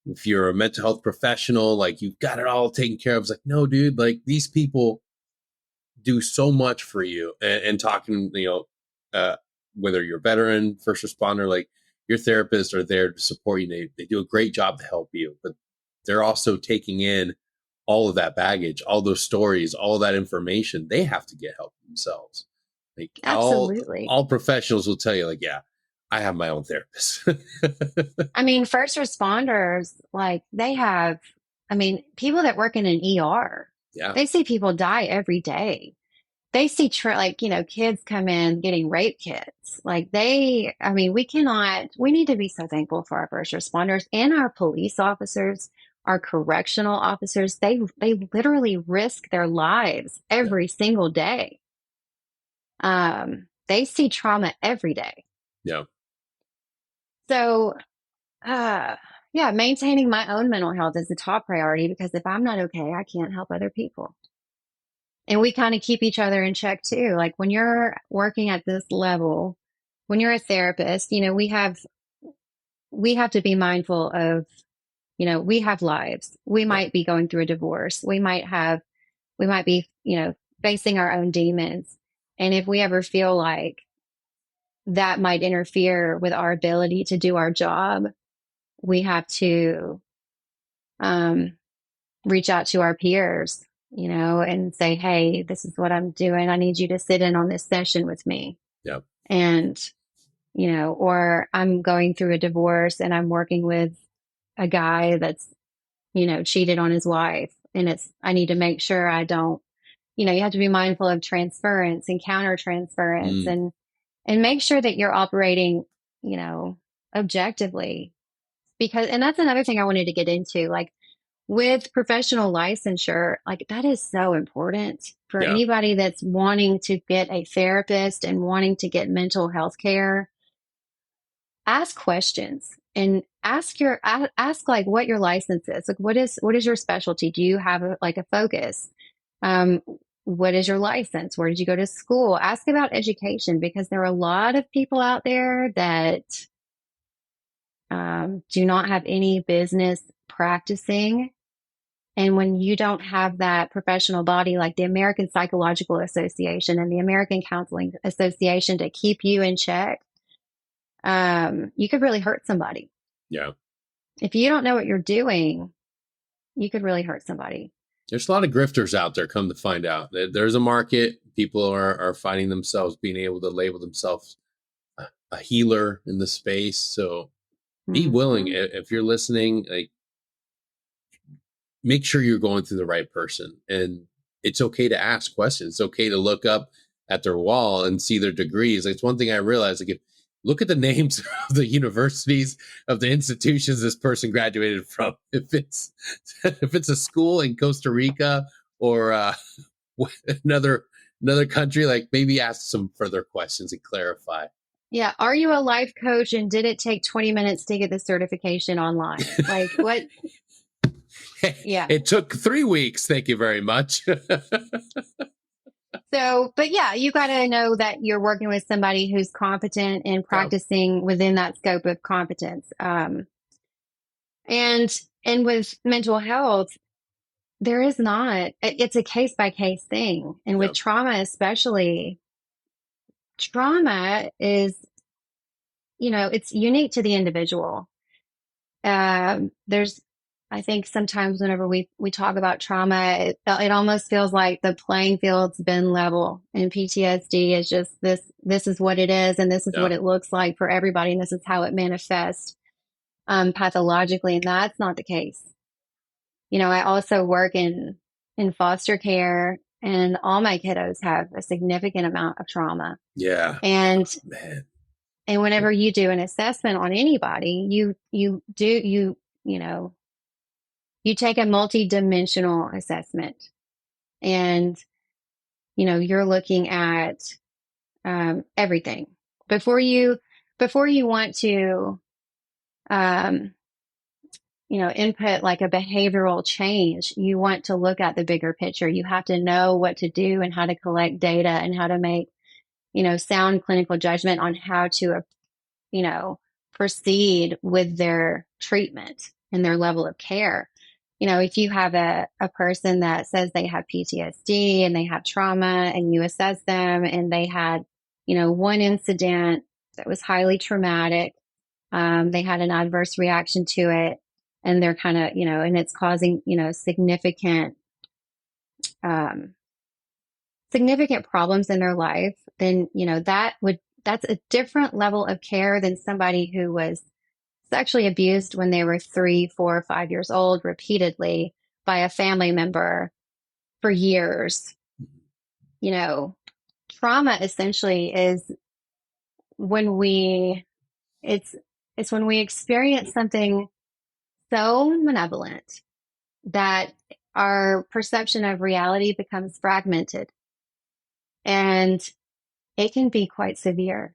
if you're a mental health professional, like you've got it all taken care of. It's like, no, dude, like these people do so much for you. And talking, you know, whether you're a veteran, first responder, like your therapists are there to support you. They do a great job to help you, but they're also taking in all of that baggage, all those stories, all of that information. They have to get help themselves. Like absolutely, all professionals will tell you, like, yeah, I have my own therapist. I mean, first responders, like people that work in an ER, they see people die every day. They see kids come in getting rape kits. Like we need to be so thankful for our first responders and our police officers, our correctional officers. They literally risk their lives every single day. They see trauma every day. Yeah. So, maintaining my own mental health is the top priority, because if I'm not okay, I can't help other people. And we kind of keep each other in check too. Like when you're working at this level, when you're a therapist, you know, we have to be mindful of, you know, we have lives. We might be going through a divorce. We might be, you know, facing our own demons. And if we ever feel like that might interfere with our ability to do our job, we have to reach out to our peers, you know, and say, hey, this is what I'm doing. I need you to sit in on this session with me. Yeah. And, you know, or I'm going through a divorce and I'm working with a guy that's, you know, cheated on his wife. And I need to make sure I don't, you know, you have to be mindful of transference and counter transference and make sure that you're operating, you know, objectively. And that's another thing I wanted to get into, like with professional licensure, like that is so important for anybody that's wanting to get a therapist and wanting to get mental health care. Ask questions and ask like what your license is. Like what is your specialty? Do you have a focus? What is your license? Where did you go to school? Ask about education, because there are a lot of people out there that do not have any business practicing. And when you don't have that professional body like the American Psychological Association and the American Counseling Association to keep you in check, you could really hurt somebody. Yeah. If you don't know what you're doing, you could really hurt somebody. There's a lot of grifters out there, come to find out. There's a market. People are finding themselves being able to label themselves a healer in the space. So be willing, if you're listening, like, make sure you're going through the right person. And it's okay to ask questions. It's okay to look up at their wall and see their degrees. Like, it's one thing I realized, like, look at the names of the universities, of the institutions this person graduated from. If it's a school in Costa Rica or another country, like maybe ask some further questions and clarify. Yeah. Are you a life coach, and did it take 20 minutes to get the certification online? Like what? Yeah. It took 3 weeks. Thank you very much. So, but yeah, you got to know that you're working with somebody who's competent and Yeah. practicing within that scope of competence. And with mental health, there is not, it's a case by case thing. And Yeah. with trauma, especially, trauma is, it's unique to the individual. There's, I think sometimes whenever we talk about trauma, it almost feels like the playing field's been level, and PTSD is just this is what it is, and this is Yeah. what it looks like for everybody, and this is how it manifests pathologically, and that's not the case. I also work in foster care, and all my kiddos have a significant amount of trauma. Yeah. And Man. and whenever you do an assessment on anybody, you take a multi-dimensional assessment, and you're looking at everything before you want to um, input like a behavioral change. You want to look at the bigger picture. You have to know what to do and how to collect data and how to make sound clinical judgment on how to proceed with their treatment and their level of care. If you have a person that says they have PTSD and they have trauma, and you assess them and they had, one incident that was highly traumatic, they had an adverse reaction to it, and they're kind of, and it's causing, significant, um, significant problems in their life, then, that's a different level of care than somebody who was sexually abused when they were 3, 4, 5 years old repeatedly by a family member for years. Trauma essentially is when it's when we experience something so malevolent that our perception of reality becomes fragmented, and it can be quite severe.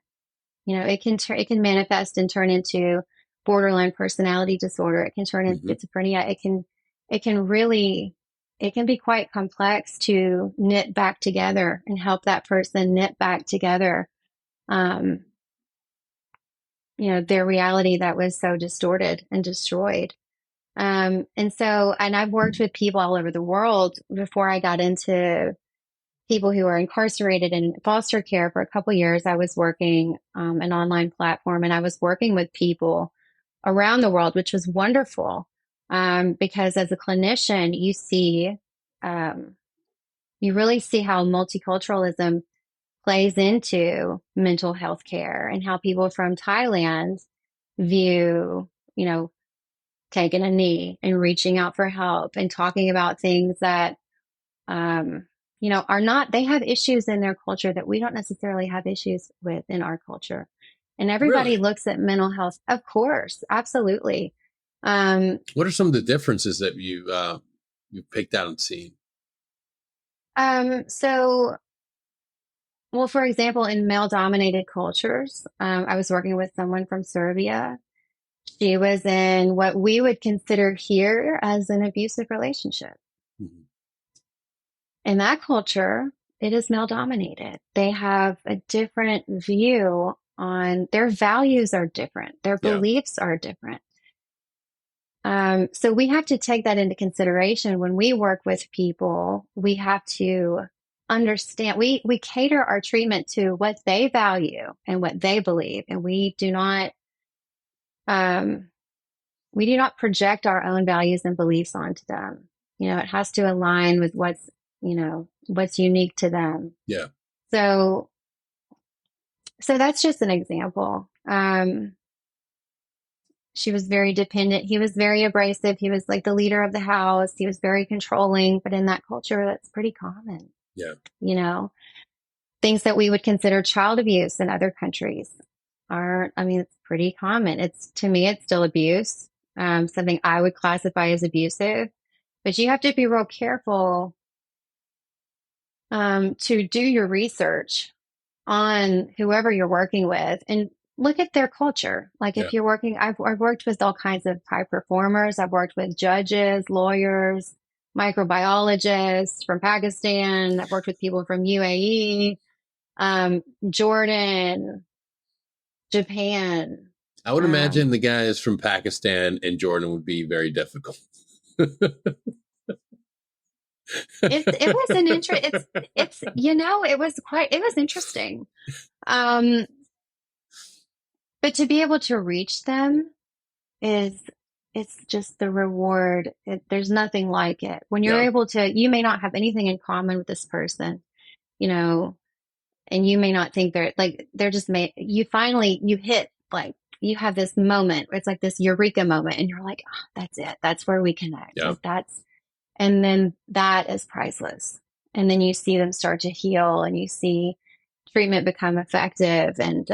It can manifest and turn into borderline personality disorder. It can turn into Mhm. schizophrenia. It can be quite complex to knit back together and help that person knit back together, um, their reality that was so distorted and destroyed. And I've worked with people all over the world before I got into people who are incarcerated in foster care. For a couple of years, I was working an online platform, and I was working with people around the world, which was wonderful. Because as a clinician, um, you really see how multiculturalism plays into mental health care, and how people from Thailand view, taking a knee and reaching out for help and talking about things that um, are not, they have issues in their culture that we don't necessarily have issues with in our culture. And everybody Really? looks at mental health, of course, absolutely. Um, What are some of the differences that you picked out and seen? so, well, for example, in male dominated cultures, I was working with someone from Serbia. She was in what we would consider here as an abusive relationship. Mhm. In that culture, it is male dominated. They have a different view on, their values are different, their Yeah. beliefs are different. So we have to take that into consideration when we work with people. We have to understand, we cater our treatment to what they value and what they believe, and um, we do not project our own values and beliefs onto them. It has to align with what's unique to them. Yeah. So that's just an example. She was very dependent. He was very abrasive. He was like the leader of the house. He was very controlling, but in that culture, that's pretty common. Yeah. Things that we would consider child abuse in other countries it's pretty common. To me, it's still abuse, something I would classify as abusive, but you have to be real careful, to do your research on whoever you're working with and look at their culture. Like Yeah. if you're working, I've worked with all kinds of high performers. I've worked with judges, lawyers, microbiologists from Pakistan. I've worked with people from UAE, Jordan, Japan. I would Um, imagine the guys from Pakistan and Jordan would be very difficult. it was an it's it was interesting. Um, but to be able to reach them is it's just the reward. There's nothing like it. When you're Yeah. able to, you may not have anything in common with this person, you know, and you may not think they're just made, you hit like, you have this moment. It's like this eureka moment and you're like, oh, that's it. That's where we connect. Yeah. Like and then that is priceless. And then you see them start to heal and you see treatment become effective and,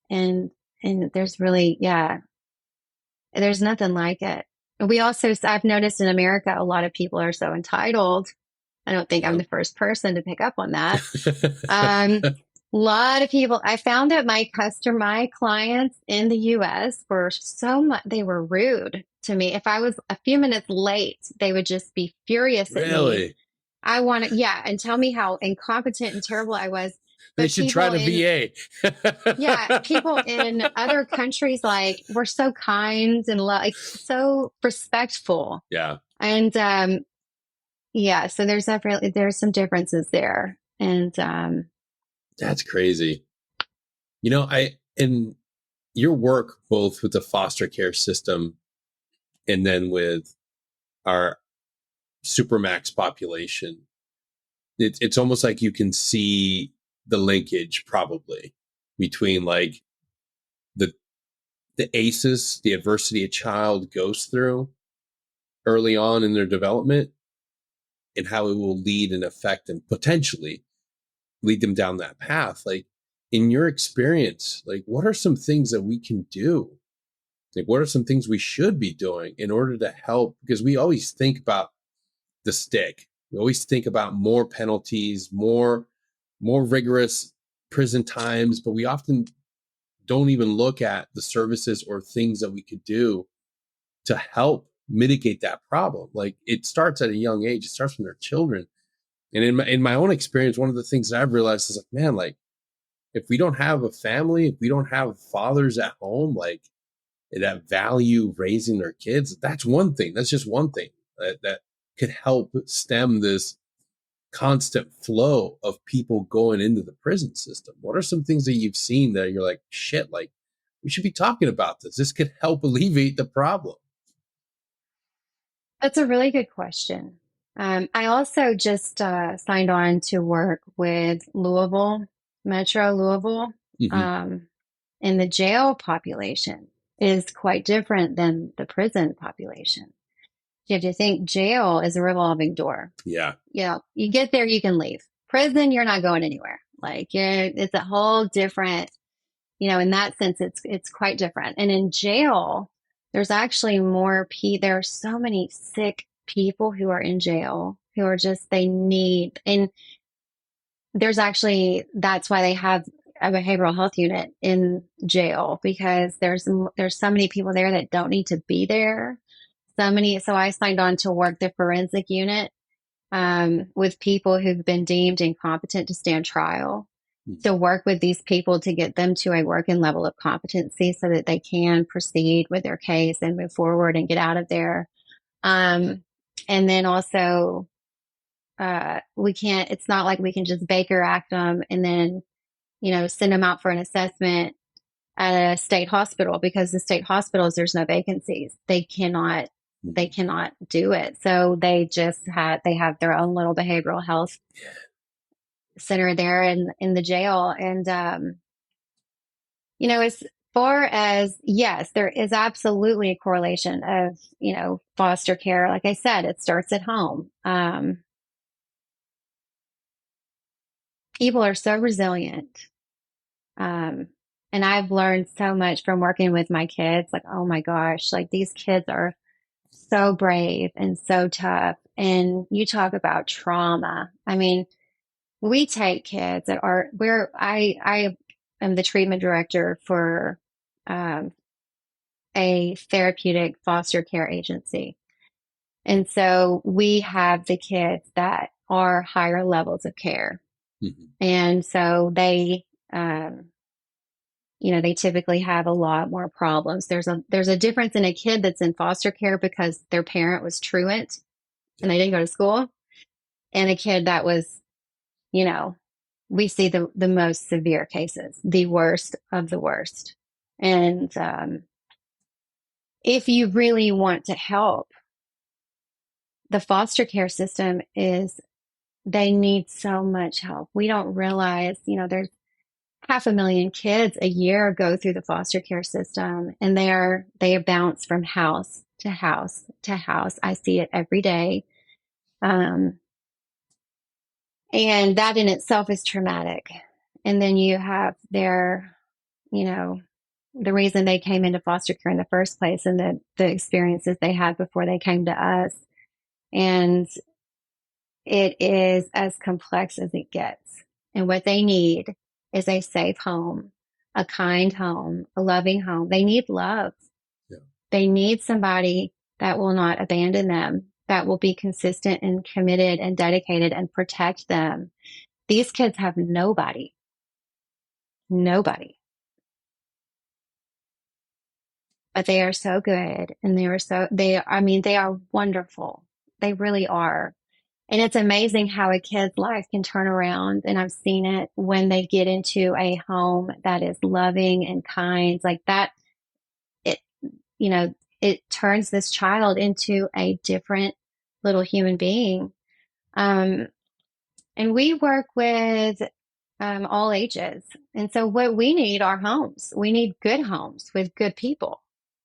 and there's really, yeah, there's nothing like it. I've noticed in America, a lot of people are so entitled. I don't think I'm the first person to pick up on that. A lot of people, I found that my clients in the US were they were rude to me. If I was a few minutes late, they would just be furious at me. Really? And tell me how incompetent and terrible I was. They should try to VA. Yeah, people in other countries were so kind and so respectful. Yeah. And yeah, so there's some differences there. And that's crazy. In your work both with the foster care system and then with our supermax population, it's almost like you can see the linkage probably between like the ACEs, the adversity a child goes through early on in their development, and how it will lead and affect and potentially lead them down that path. Like, in your experience, like, what are some things that we can do? Like, what are some things we should be doing in order to help? Because we always think about the stick. We always think about more penalties, more rigorous prison times, but we often don't even look at the services or things that we could do to help mitigate that problem. Like, it starts at a young age. It starts when they're children. And in my own experience, one of the things that I've realized is like, man, like, if we don't have a family, if we don't have fathers at home, like, that value raising their kids, that's one thing. That's just one thing that could help stem this constant flow of people going into the prison system. What are some things that you've seen that you're like, shit, like, we should be talking about this? This could help alleviate the problem. That's a really good question. I also just signed on to work with Metro Louisville. Mm-hmm. And the jail population is quite different than the prison population. You have to think jail is a revolving door. Yeah. Yeah. You get there, you can leave. Prison, you're not going anywhere. Like, it's a whole different, in that sense, it's quite different. And in jail, there's actually there are so many sick people who are in jail who are and that's why they have a behavioral health unit in jail, because there's so many people there that don't need to be there. So I signed on to work the forensic unit with people who've been deemed incompetent to stand trial, to work with these people to get them to a working level of competency so that they can proceed with their case and move forward and get out of there. And then also, it's not like we can just Baker Act them and then, send them out for an assessment at a state hospital, because the state hospitals, there's no vacancies. They cannot do it. So they have their own little behavioral health center there in the jail. And, as far as, yes, there is absolutely a correlation of, foster care. Like I said, it starts at home. People are so resilient. And I've learned so much from working with my kids. Like, oh my gosh, like, these kids are so brave and so tough. And you talk about trauma. I mean, we take kids I am the treatment director for a therapeutic foster care agency. And so we have the kids that are higher levels of care. Mhm. And so they, they typically have a lot more problems. There's a difference in a kid that's in foster care because their parent was truant and they didn't go to school, and a kid that was, you know, we see the most severe cases, the worst of the worst. And if you really want to help, the foster care system they need so much help. We don't realize, there's 500,000 kids a year go through the foster care system, and they bounce from house to house to house. I see it every day. And that in itself is traumatic. And then you have you know, the reason they came into foster care in the first place, and the experiences they had before they came to us. And it is as complex as it gets. And what they need is a safe home, a kind home, a loving home. They need love. Yeah. They need somebody that will not abandon them, that will be consistent and committed and dedicated and protect them. These kids have nobody. Nobody. But they are so good, and they are wonderful. They really are. And it's amazing how a kid's life can turn around. And I've seen it when they get into a home that is loving and kind, like that. It, it turns this child into a different little human being. And we work with all ages. And so what we need are homes. We need good homes with good people.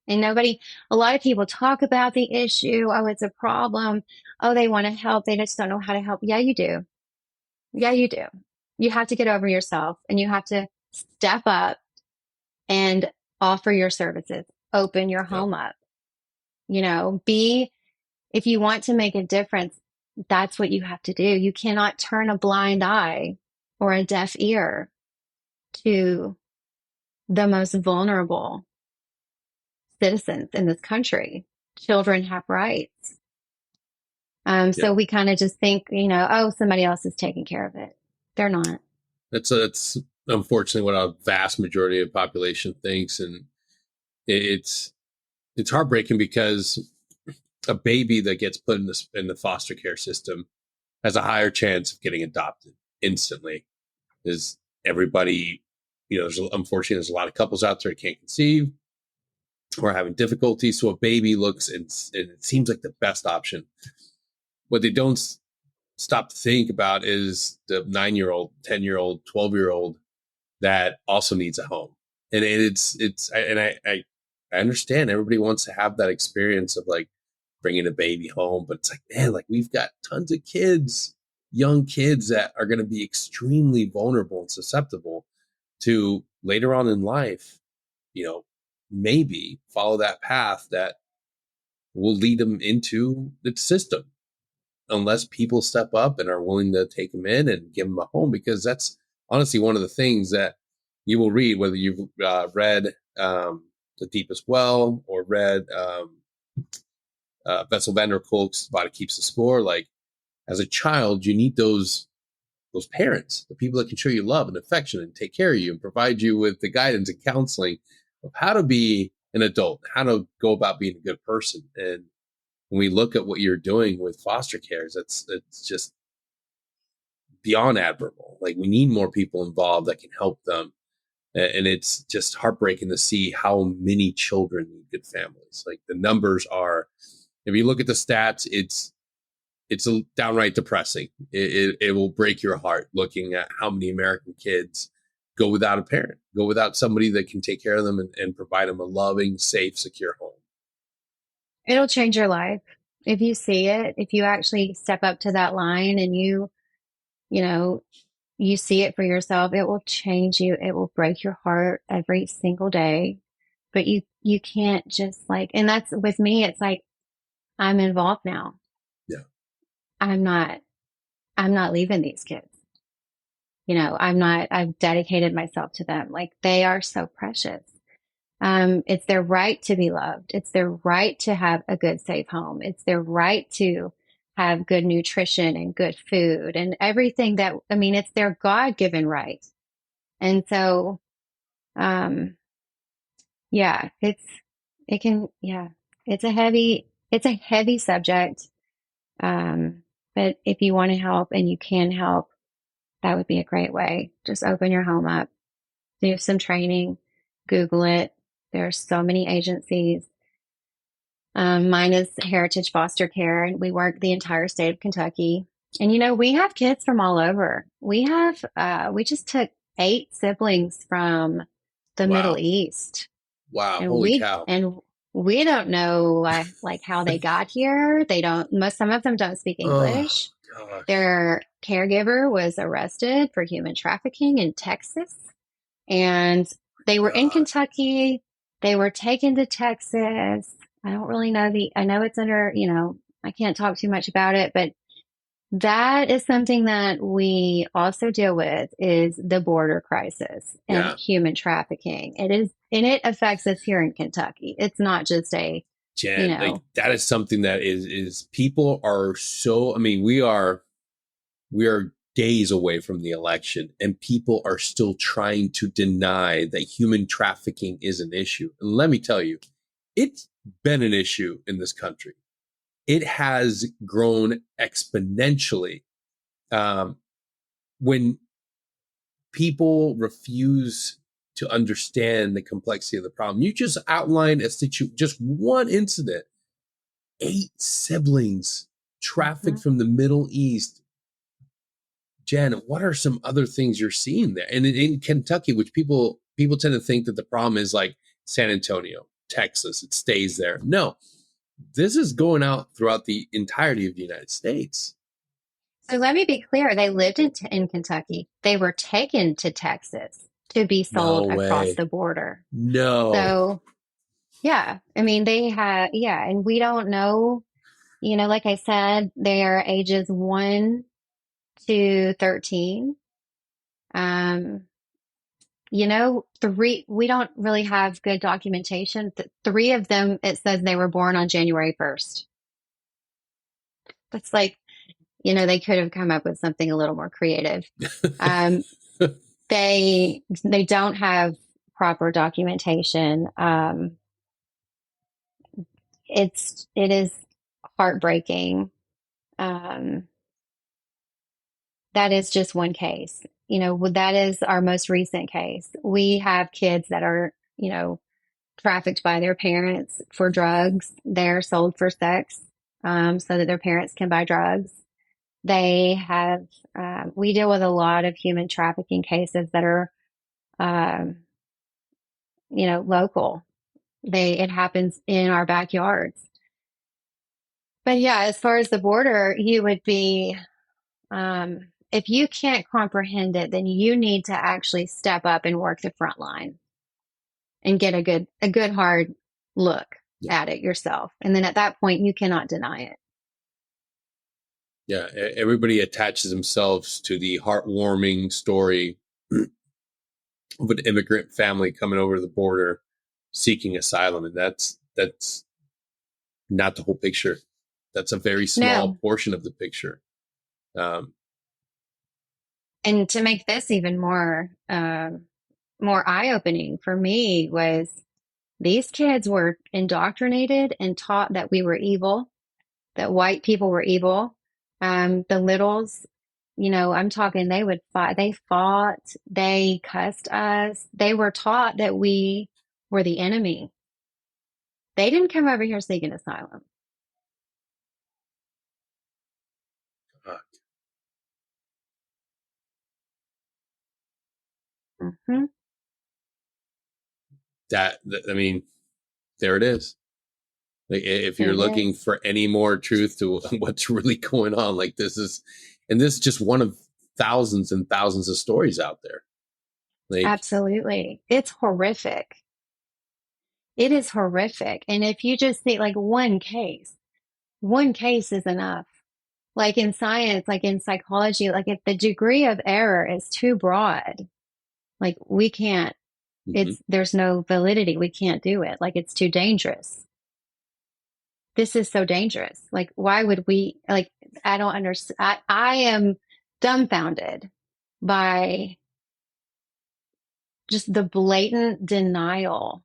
And a lot of people talk about the issue. Oh, it's a problem. Oh, they want to help. They just don't know how to help. Yeah, you do. Yeah, you do. You have to get over yourself, and you have to step up and offer your services, open your home up, if you want to make a difference, that's what you have to do. You cannot turn a blind eye or a deaf ear to the most vulnerable citizens in this country. Children have rights. So we kind of just think, oh, somebody else is taking care of it. They're not. That's unfortunately what a vast majority of the population thinks. And it's heartbreaking because a baby that gets put in the foster care system has a higher chance of getting adopted instantly. Is everybody, unfortunately, there's a lot of couples out there that can't conceive or having difficulty. So a baby looks and it seems like the best option. What they don't stop to think about is the 9-year-old, 10-year-old, 12-year-old that also needs a home. And I understand everybody wants to have that experience of like bringing a baby home, but it's like, man, like we've got tons of kids, young kids that are going to be extremely vulnerable and susceptible to later on in life, maybe follow that path that will lead them into the system, unless people step up and are willing to take them in and give them a home. Because that's honestly one of the things that you will read, whether you've read The Deepest Well or read Bessel van der Kolk's Body Keeps the Score. Like, as a child, you need those parents, the people that can show you love and affection and take care of you and provide you with the guidance and counseling of how to be an adult, how to go about being a good person. And when we look at what you're doing with foster cares, it's just beyond admirable. Like, we need more people involved that can help them. And it's just heartbreaking to see how many children need good families. Like, the numbers are, if you look at the stats, it's downright depressing. It will break your heart looking at how many American kids go without a parent, go without somebody that can take care of them and provide them a loving, safe, secure home. It'll change your life if you see it. If you actually step up to that line and you see it for yourself, it will change you. It will break your heart every single day. But you can't just and that's with me. It's like, I'm involved now. Yeah. I'm not leaving these kids. I've dedicated myself to them. Like, they are so precious. It's their right to be loved. It's their right to have a good, safe home. It's their right to have good nutrition and good food and everything that, I mean, it's their God-given right. And so, um, yeah, it can, yeah, it's a heavy subject. Um, but if you want to help and you can help, that would be a great way. Just open your home up, do some training, Google it. There are so many agencies. Mine is Heritage Foster Care, and we work the entire state of Kentucky. And we have kids from all over. We just took 8 siblings from the Middle Wow. East, Wow. and Holy we cow. and we don't know like how they got here. They don't. Some of them don't speak Oh, English. gosh. Their caregiver was arrested for human trafficking in Texas, and they were in Gosh. Kentucky. They were taken to Texas. I don't really know I know it's under, I can't talk too much about it, but that is something that we also deal with is the border crisis and Yeah. human trafficking. It is, and it affects us here in Kentucky. It's not just you Jen, like know, that is something that is people are so, I mean, we are days away from the election and people are still trying to deny that human trafficking is an issue. And let me tell you, it's been an issue in this country. It has grown exponentially. When people refuse to understand the complexity of the problem, you just outlined just one incident, 8 siblings trafficked mhm. from the Middle East. Jen, what are some other things you're seeing there? And in Kentucky, which people tend to think that the problem is like San Antonio, Texas, it stays there. No, this is going out throughout the entirety of the United States. So let me be clear. They lived in Kentucky. They were taken to Texas to be No sold across way. the border. No. So yeah, I mean, yeah, and we don't know, like I said, they are ages 1 to 13. Um, we don't really have good documentation. 3 of them, it says they were born on January 1st. That's like, they could have come up with something a little more creative. Um, they don't have proper documentation. It is heartbreaking. Um, that is just one case. That is our most recent case. We have kids that are, trafficked by their parents for drugs. They're sold for sex, so that their parents can buy drugs. They have, we deal with a lot of human trafficking cases that are, um, local. It happens in our backyards. But yeah, as far as the border, you would be, if you can't comprehend it, then you need to actually step up and work the front line and get a good hard look Yeah. at it yourself. And then at that point, you cannot deny it. Yeah. Everybody attaches themselves to the heartwarming story of an immigrant family coming over the border seeking asylum. And that's not the whole picture. That's a very small No. portion of the picture. Um, And to make this even more eye-opening for me was these kids were indoctrinated and taught that we were evil, that white people were evil. The littles, I'm talking, they fought, they cussed us. They were taught that we were the enemy. They didn't come over here seeking asylum. uh, Hmm. I mean, there it is. Like, if There you're it looking is. for any more truth to what's really going on, like this is just one of thousands and thousands of stories out there. Like, Absolutely. It's horrific. It is horrific. And if you just see like one case is enough. Like in science, like in psychology, like if the degree of error is too broad, like we can't Hmm. There's no validity. We can't do it. Like, it's too dangerous. This is so dangerous. Like, why would we, like, I don't understand. I am dumbfounded by just the blatant denial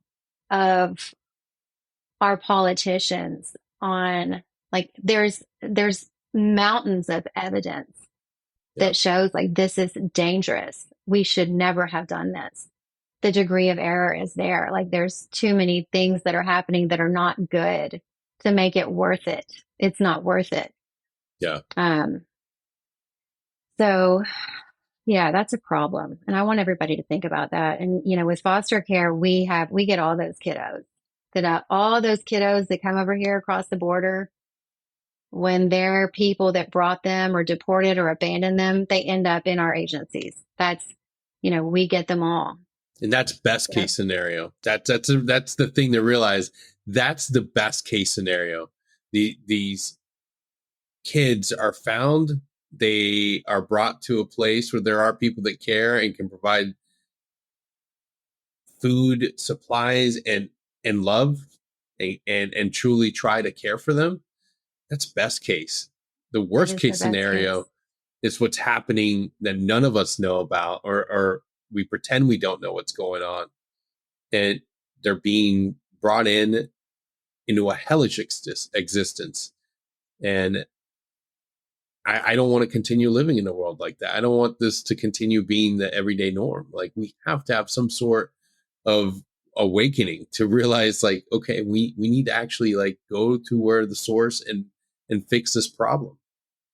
of our politicians on, like, there's mountains of evidence Yeah. that shows like this is dangerous. We should never have done this. The degree of error is there. Like, there's too many things that are happening that are not good to make it worth it. It's not worth it. Yeah. Um, so yeah, that's a problem. And I want everybody to think about that. And, with foster care, we get all those kiddos all those kiddos that come over here across the border, when they're people that brought them or deported or abandoned them, they end up in our agencies. That's, we get them all. And that's best Yeah. case scenario. That's the thing to realize. That's the best case scenario. These kids are found. They are brought to a place where there are people that care and can provide food, supplies, and love, and truly try to care for them. That's best case. The That worst is the case best scenario case. is what's happening that none of us know about, or we pretend we don't know what's going on, and they're being brought into a hellish existence. And I don't want to continue living in a world like that. I don't want this to continue being the everyday norm. Like, we have to have some sort of awakening to realize, like, okay, we need to actually, like, go to where the source and fix this problem.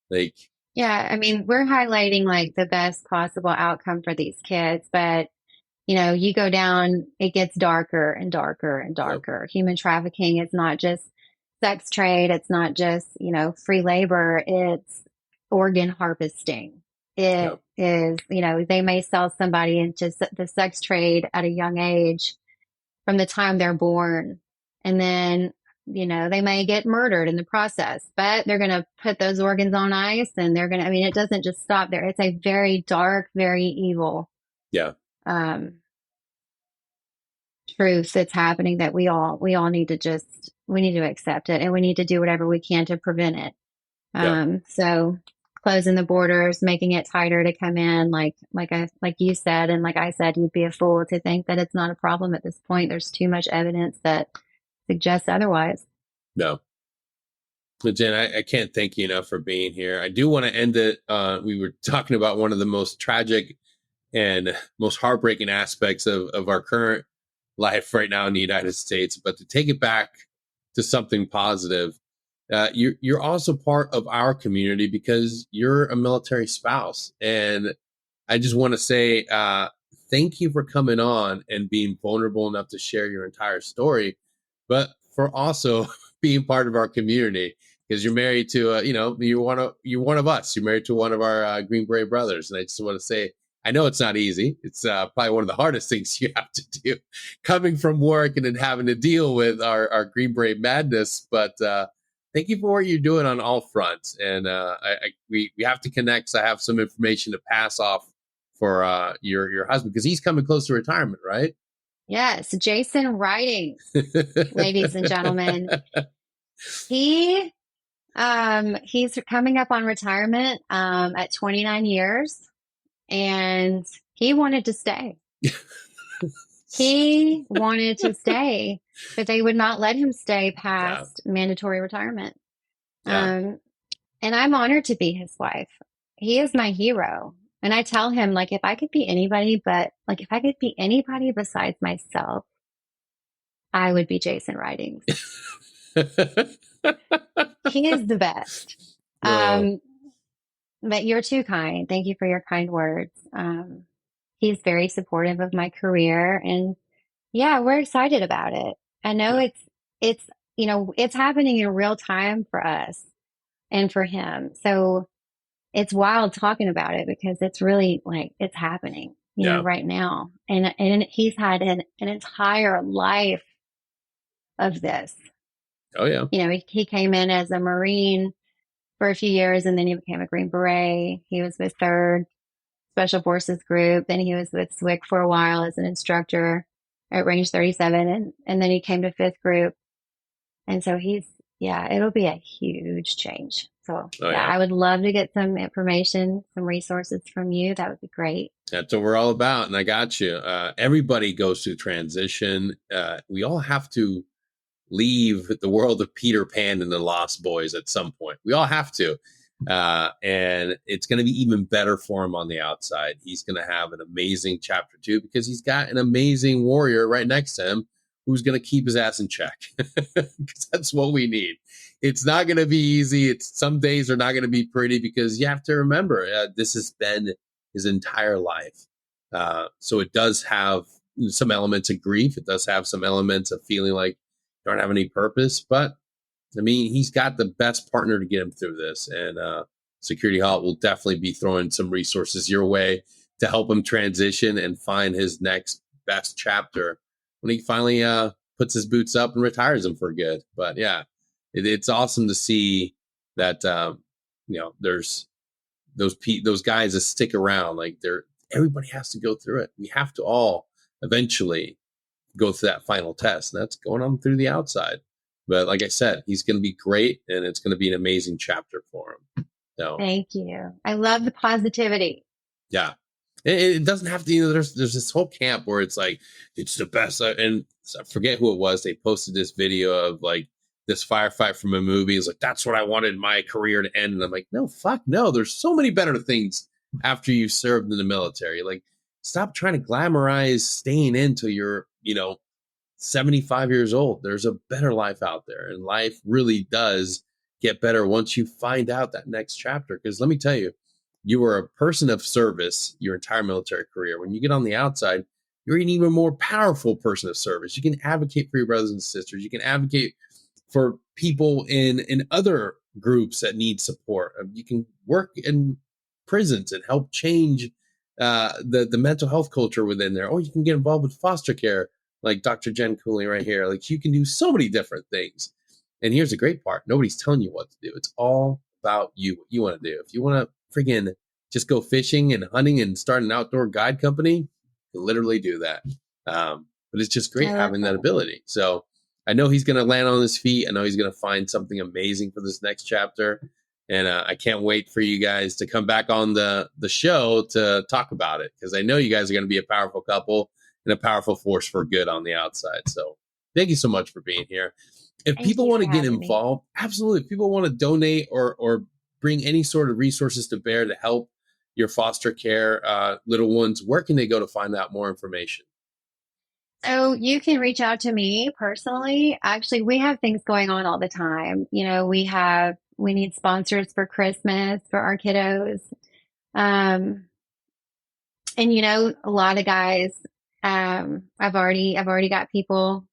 Like, Yeah. I mean, we're highlighting like the best possible outcome for these kids, but you go down, it gets darker and darker and yep, darker. Human trafficking is not just sex trade. It's not just, free labor. It's organ harvesting. It yep, is, they may sell somebody into the sex trade at a young age from the time they're born. And then, they may get murdered in the process, but they're going to put those organs on ice, and I mean, it doesn't just stop there. It's a very dark, very evil, yeah, um, truth that's happening that we all need to we need to accept it, and we need to do whatever we can to prevent it. yep. So closing the borders, making it tighter to come in, like you said, and like I said, you'd be a fool to think that it's not a problem at this point. There's too much evidence that suggests otherwise. No. But Jen, I can't thank you enough for being here. I do want to end it. We were talking about one of the most tragic and most heartbreaking aspects of our current life right now in the United States. But to take it back to something positive, you're also part of our community because you're a military spouse. And I just want to say thank you for coming on and being vulnerable enough to share your entire story, but for also being part of our community, because you're married to you're one of us. You're married to one of our Green Beret brothers, and I just want to say, I know it's not easy. It's probably one of the hardest things you have to do, coming from work and then having to deal with our Green Beret madness. But thank you for what you're doing on all fronts, and we have to connect. So I have some information to pass off for your husband, because he's coming close to retirement, right? Yes, Jason Ridings, ladies and gentlemen. He's coming up on retirement at 29 years, and he wanted to stay. He wanted to stay, but they would not let him stay Yeah, past mandatory retirement. yeah. And I'm honored to be his wife. He is my hero. And I tell him, like, if I could be anybody, besides myself, I would be Jason Ridings. He is the best. Oh, But you're too kind. Thank you for your kind words. He's very supportive of my career, and yeah, we're excited about it. I know yeah, it's it's happening in real time for us and for him. So it's wild talking about it because it's really like it's happening, yeah. right now. And he's had an entire life of this. Oh, yeah. He came in as a Marine for a few years, and then he became a Green Beret. He was with 3rd Special Forces Group. Then he was with SWIC for a while as an instructor. at range 37, and then he came to fifth group. And so yeah, it'll be a huge change. So Oh yeah, yeah. I would love to get some information, some resources from you. That would be great. That's what we're all about. And I got you. Everybody goes through transition. We all have to leave the world of Peter Pan and the Lost Boys at some point. We all have to. And it's going to be even better for him on the outside. He's going to have an amazing chapter 2 because he's got an amazing warrior right next to him who's going to keep his ass in check. Because that's what we need. It's not going to be easy. Some days are not going to be pretty because you have to remember this has been his entire life. So it does have some elements of grief. It does have some elements of feeling like you don't have any purpose. But I mean, he's got the best partner to get him through this. And Security Halt will definitely be throwing some resources your way to help him transition and find his next best chapter when he finally puts his boots up and retires him for good. But yeah, it's awesome to see that, there's those guys that stick around. Like everybody has to go through it. We have to all eventually go through that final test. And that's going on through the outside. But like I said, he's going to be great, and it's going to be an amazing chapter for him. So, Thank you. I love the positivity. yeah, it doesn't have to. There's this whole camp where it's like it's the best. And I forget who it was. They posted this video of like this firefight from a movie. It's like that's what I wanted my career to end. And I'm like, no, fuck no. There's so many better things after you've served in the military. Like, stop trying to glamorize staying in till you're 75 years old. There's a better life out there, and life really does get better once you find out that next chapter. Because let me tell you, you were a person of service your entire military career. When you get on the outside, you're an even more powerful person of service. You can advocate for your brothers and sisters. You can advocate for people in other groups that need support. You can work in prisons and help change the mental health culture within there. Or you can get involved with foster care, like Dr. Jen Cooley right here. Like, you can do so many different things. And here's the great part. Nobody's telling you what to do. It's all about you, what you want to do. If you want to friggin' just go fishing and hunting and start an outdoor guide company, you can literally do that. But it's just great having that ability. So I know he's going to land on his feet. I know he's going to find something amazing for this next chapter. And I can't wait for you guys to come back on the show to talk about it, because I know you guys are going to be a powerful couple and a powerful force for good on the outside. So thank you so much for being here. If people want to get involved, absolutely. If people want to donate or bring any sort of resources to bear to help your foster care little ones, where can they go to find out more information? So you can reach out to me personally. Actually, we have things going on all the time. We need sponsors for Christmas for our kiddos. And a lot of guys, I've already got people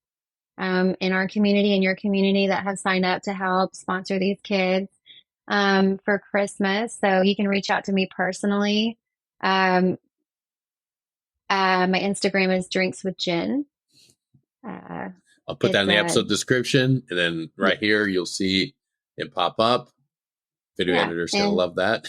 in our community, in your community, that have signed up to help sponsor these kids for Christmas. So you can reach out to me personally. My Instagram is Drinks with Jen. I'll put that in the episode description, and then right here you'll see it pop up. Video editor's gonna love that.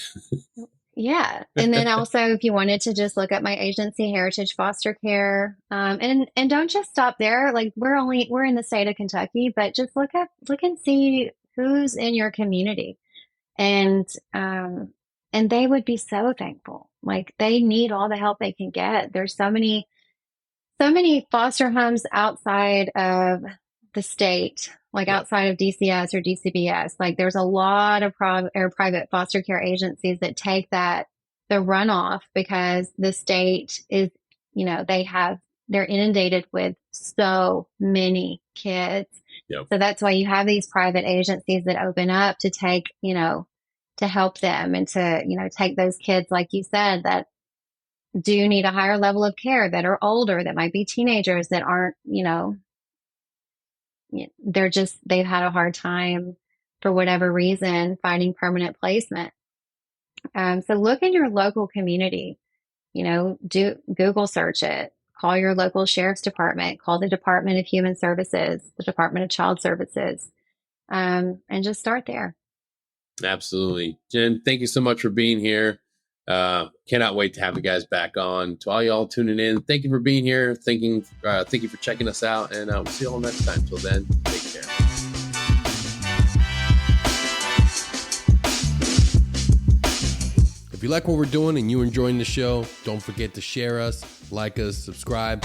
Yeah. And then also, if you wanted to just look up my agency, Heritage Foster Care, and don't just stop there. Like, we're in the state of Kentucky, but just look and see who's in your community. And they would be so thankful. Like, they need all the help they can get. There's so many foster homes outside of the state, like outside of DCS or DCBS. Like, there's a lot of private foster care agencies that take the runoff, because the state is, they're inundated with so many kids. Yep. So that's why you have these private agencies that open up to take, to help them and to, take those kids, like you said, that do need a higher level of care, that are older, that might be teenagers, that aren't, they've had a hard time for whatever reason finding permanent placement. So look in your local community, do Google search it, call your local sheriff's department, call the Department of Human Services, the Department of Child Services, and just start there. Absolutely. Jen, thank you so much for being here. Cannot wait to have you guys back on. To all y'all tuning in, thank you for being here. Thank you for checking us out, and we'll see you all next time. Till then, take care. If you like what we're doing and you're enjoying the show, don't forget to share us, like us, subscribe.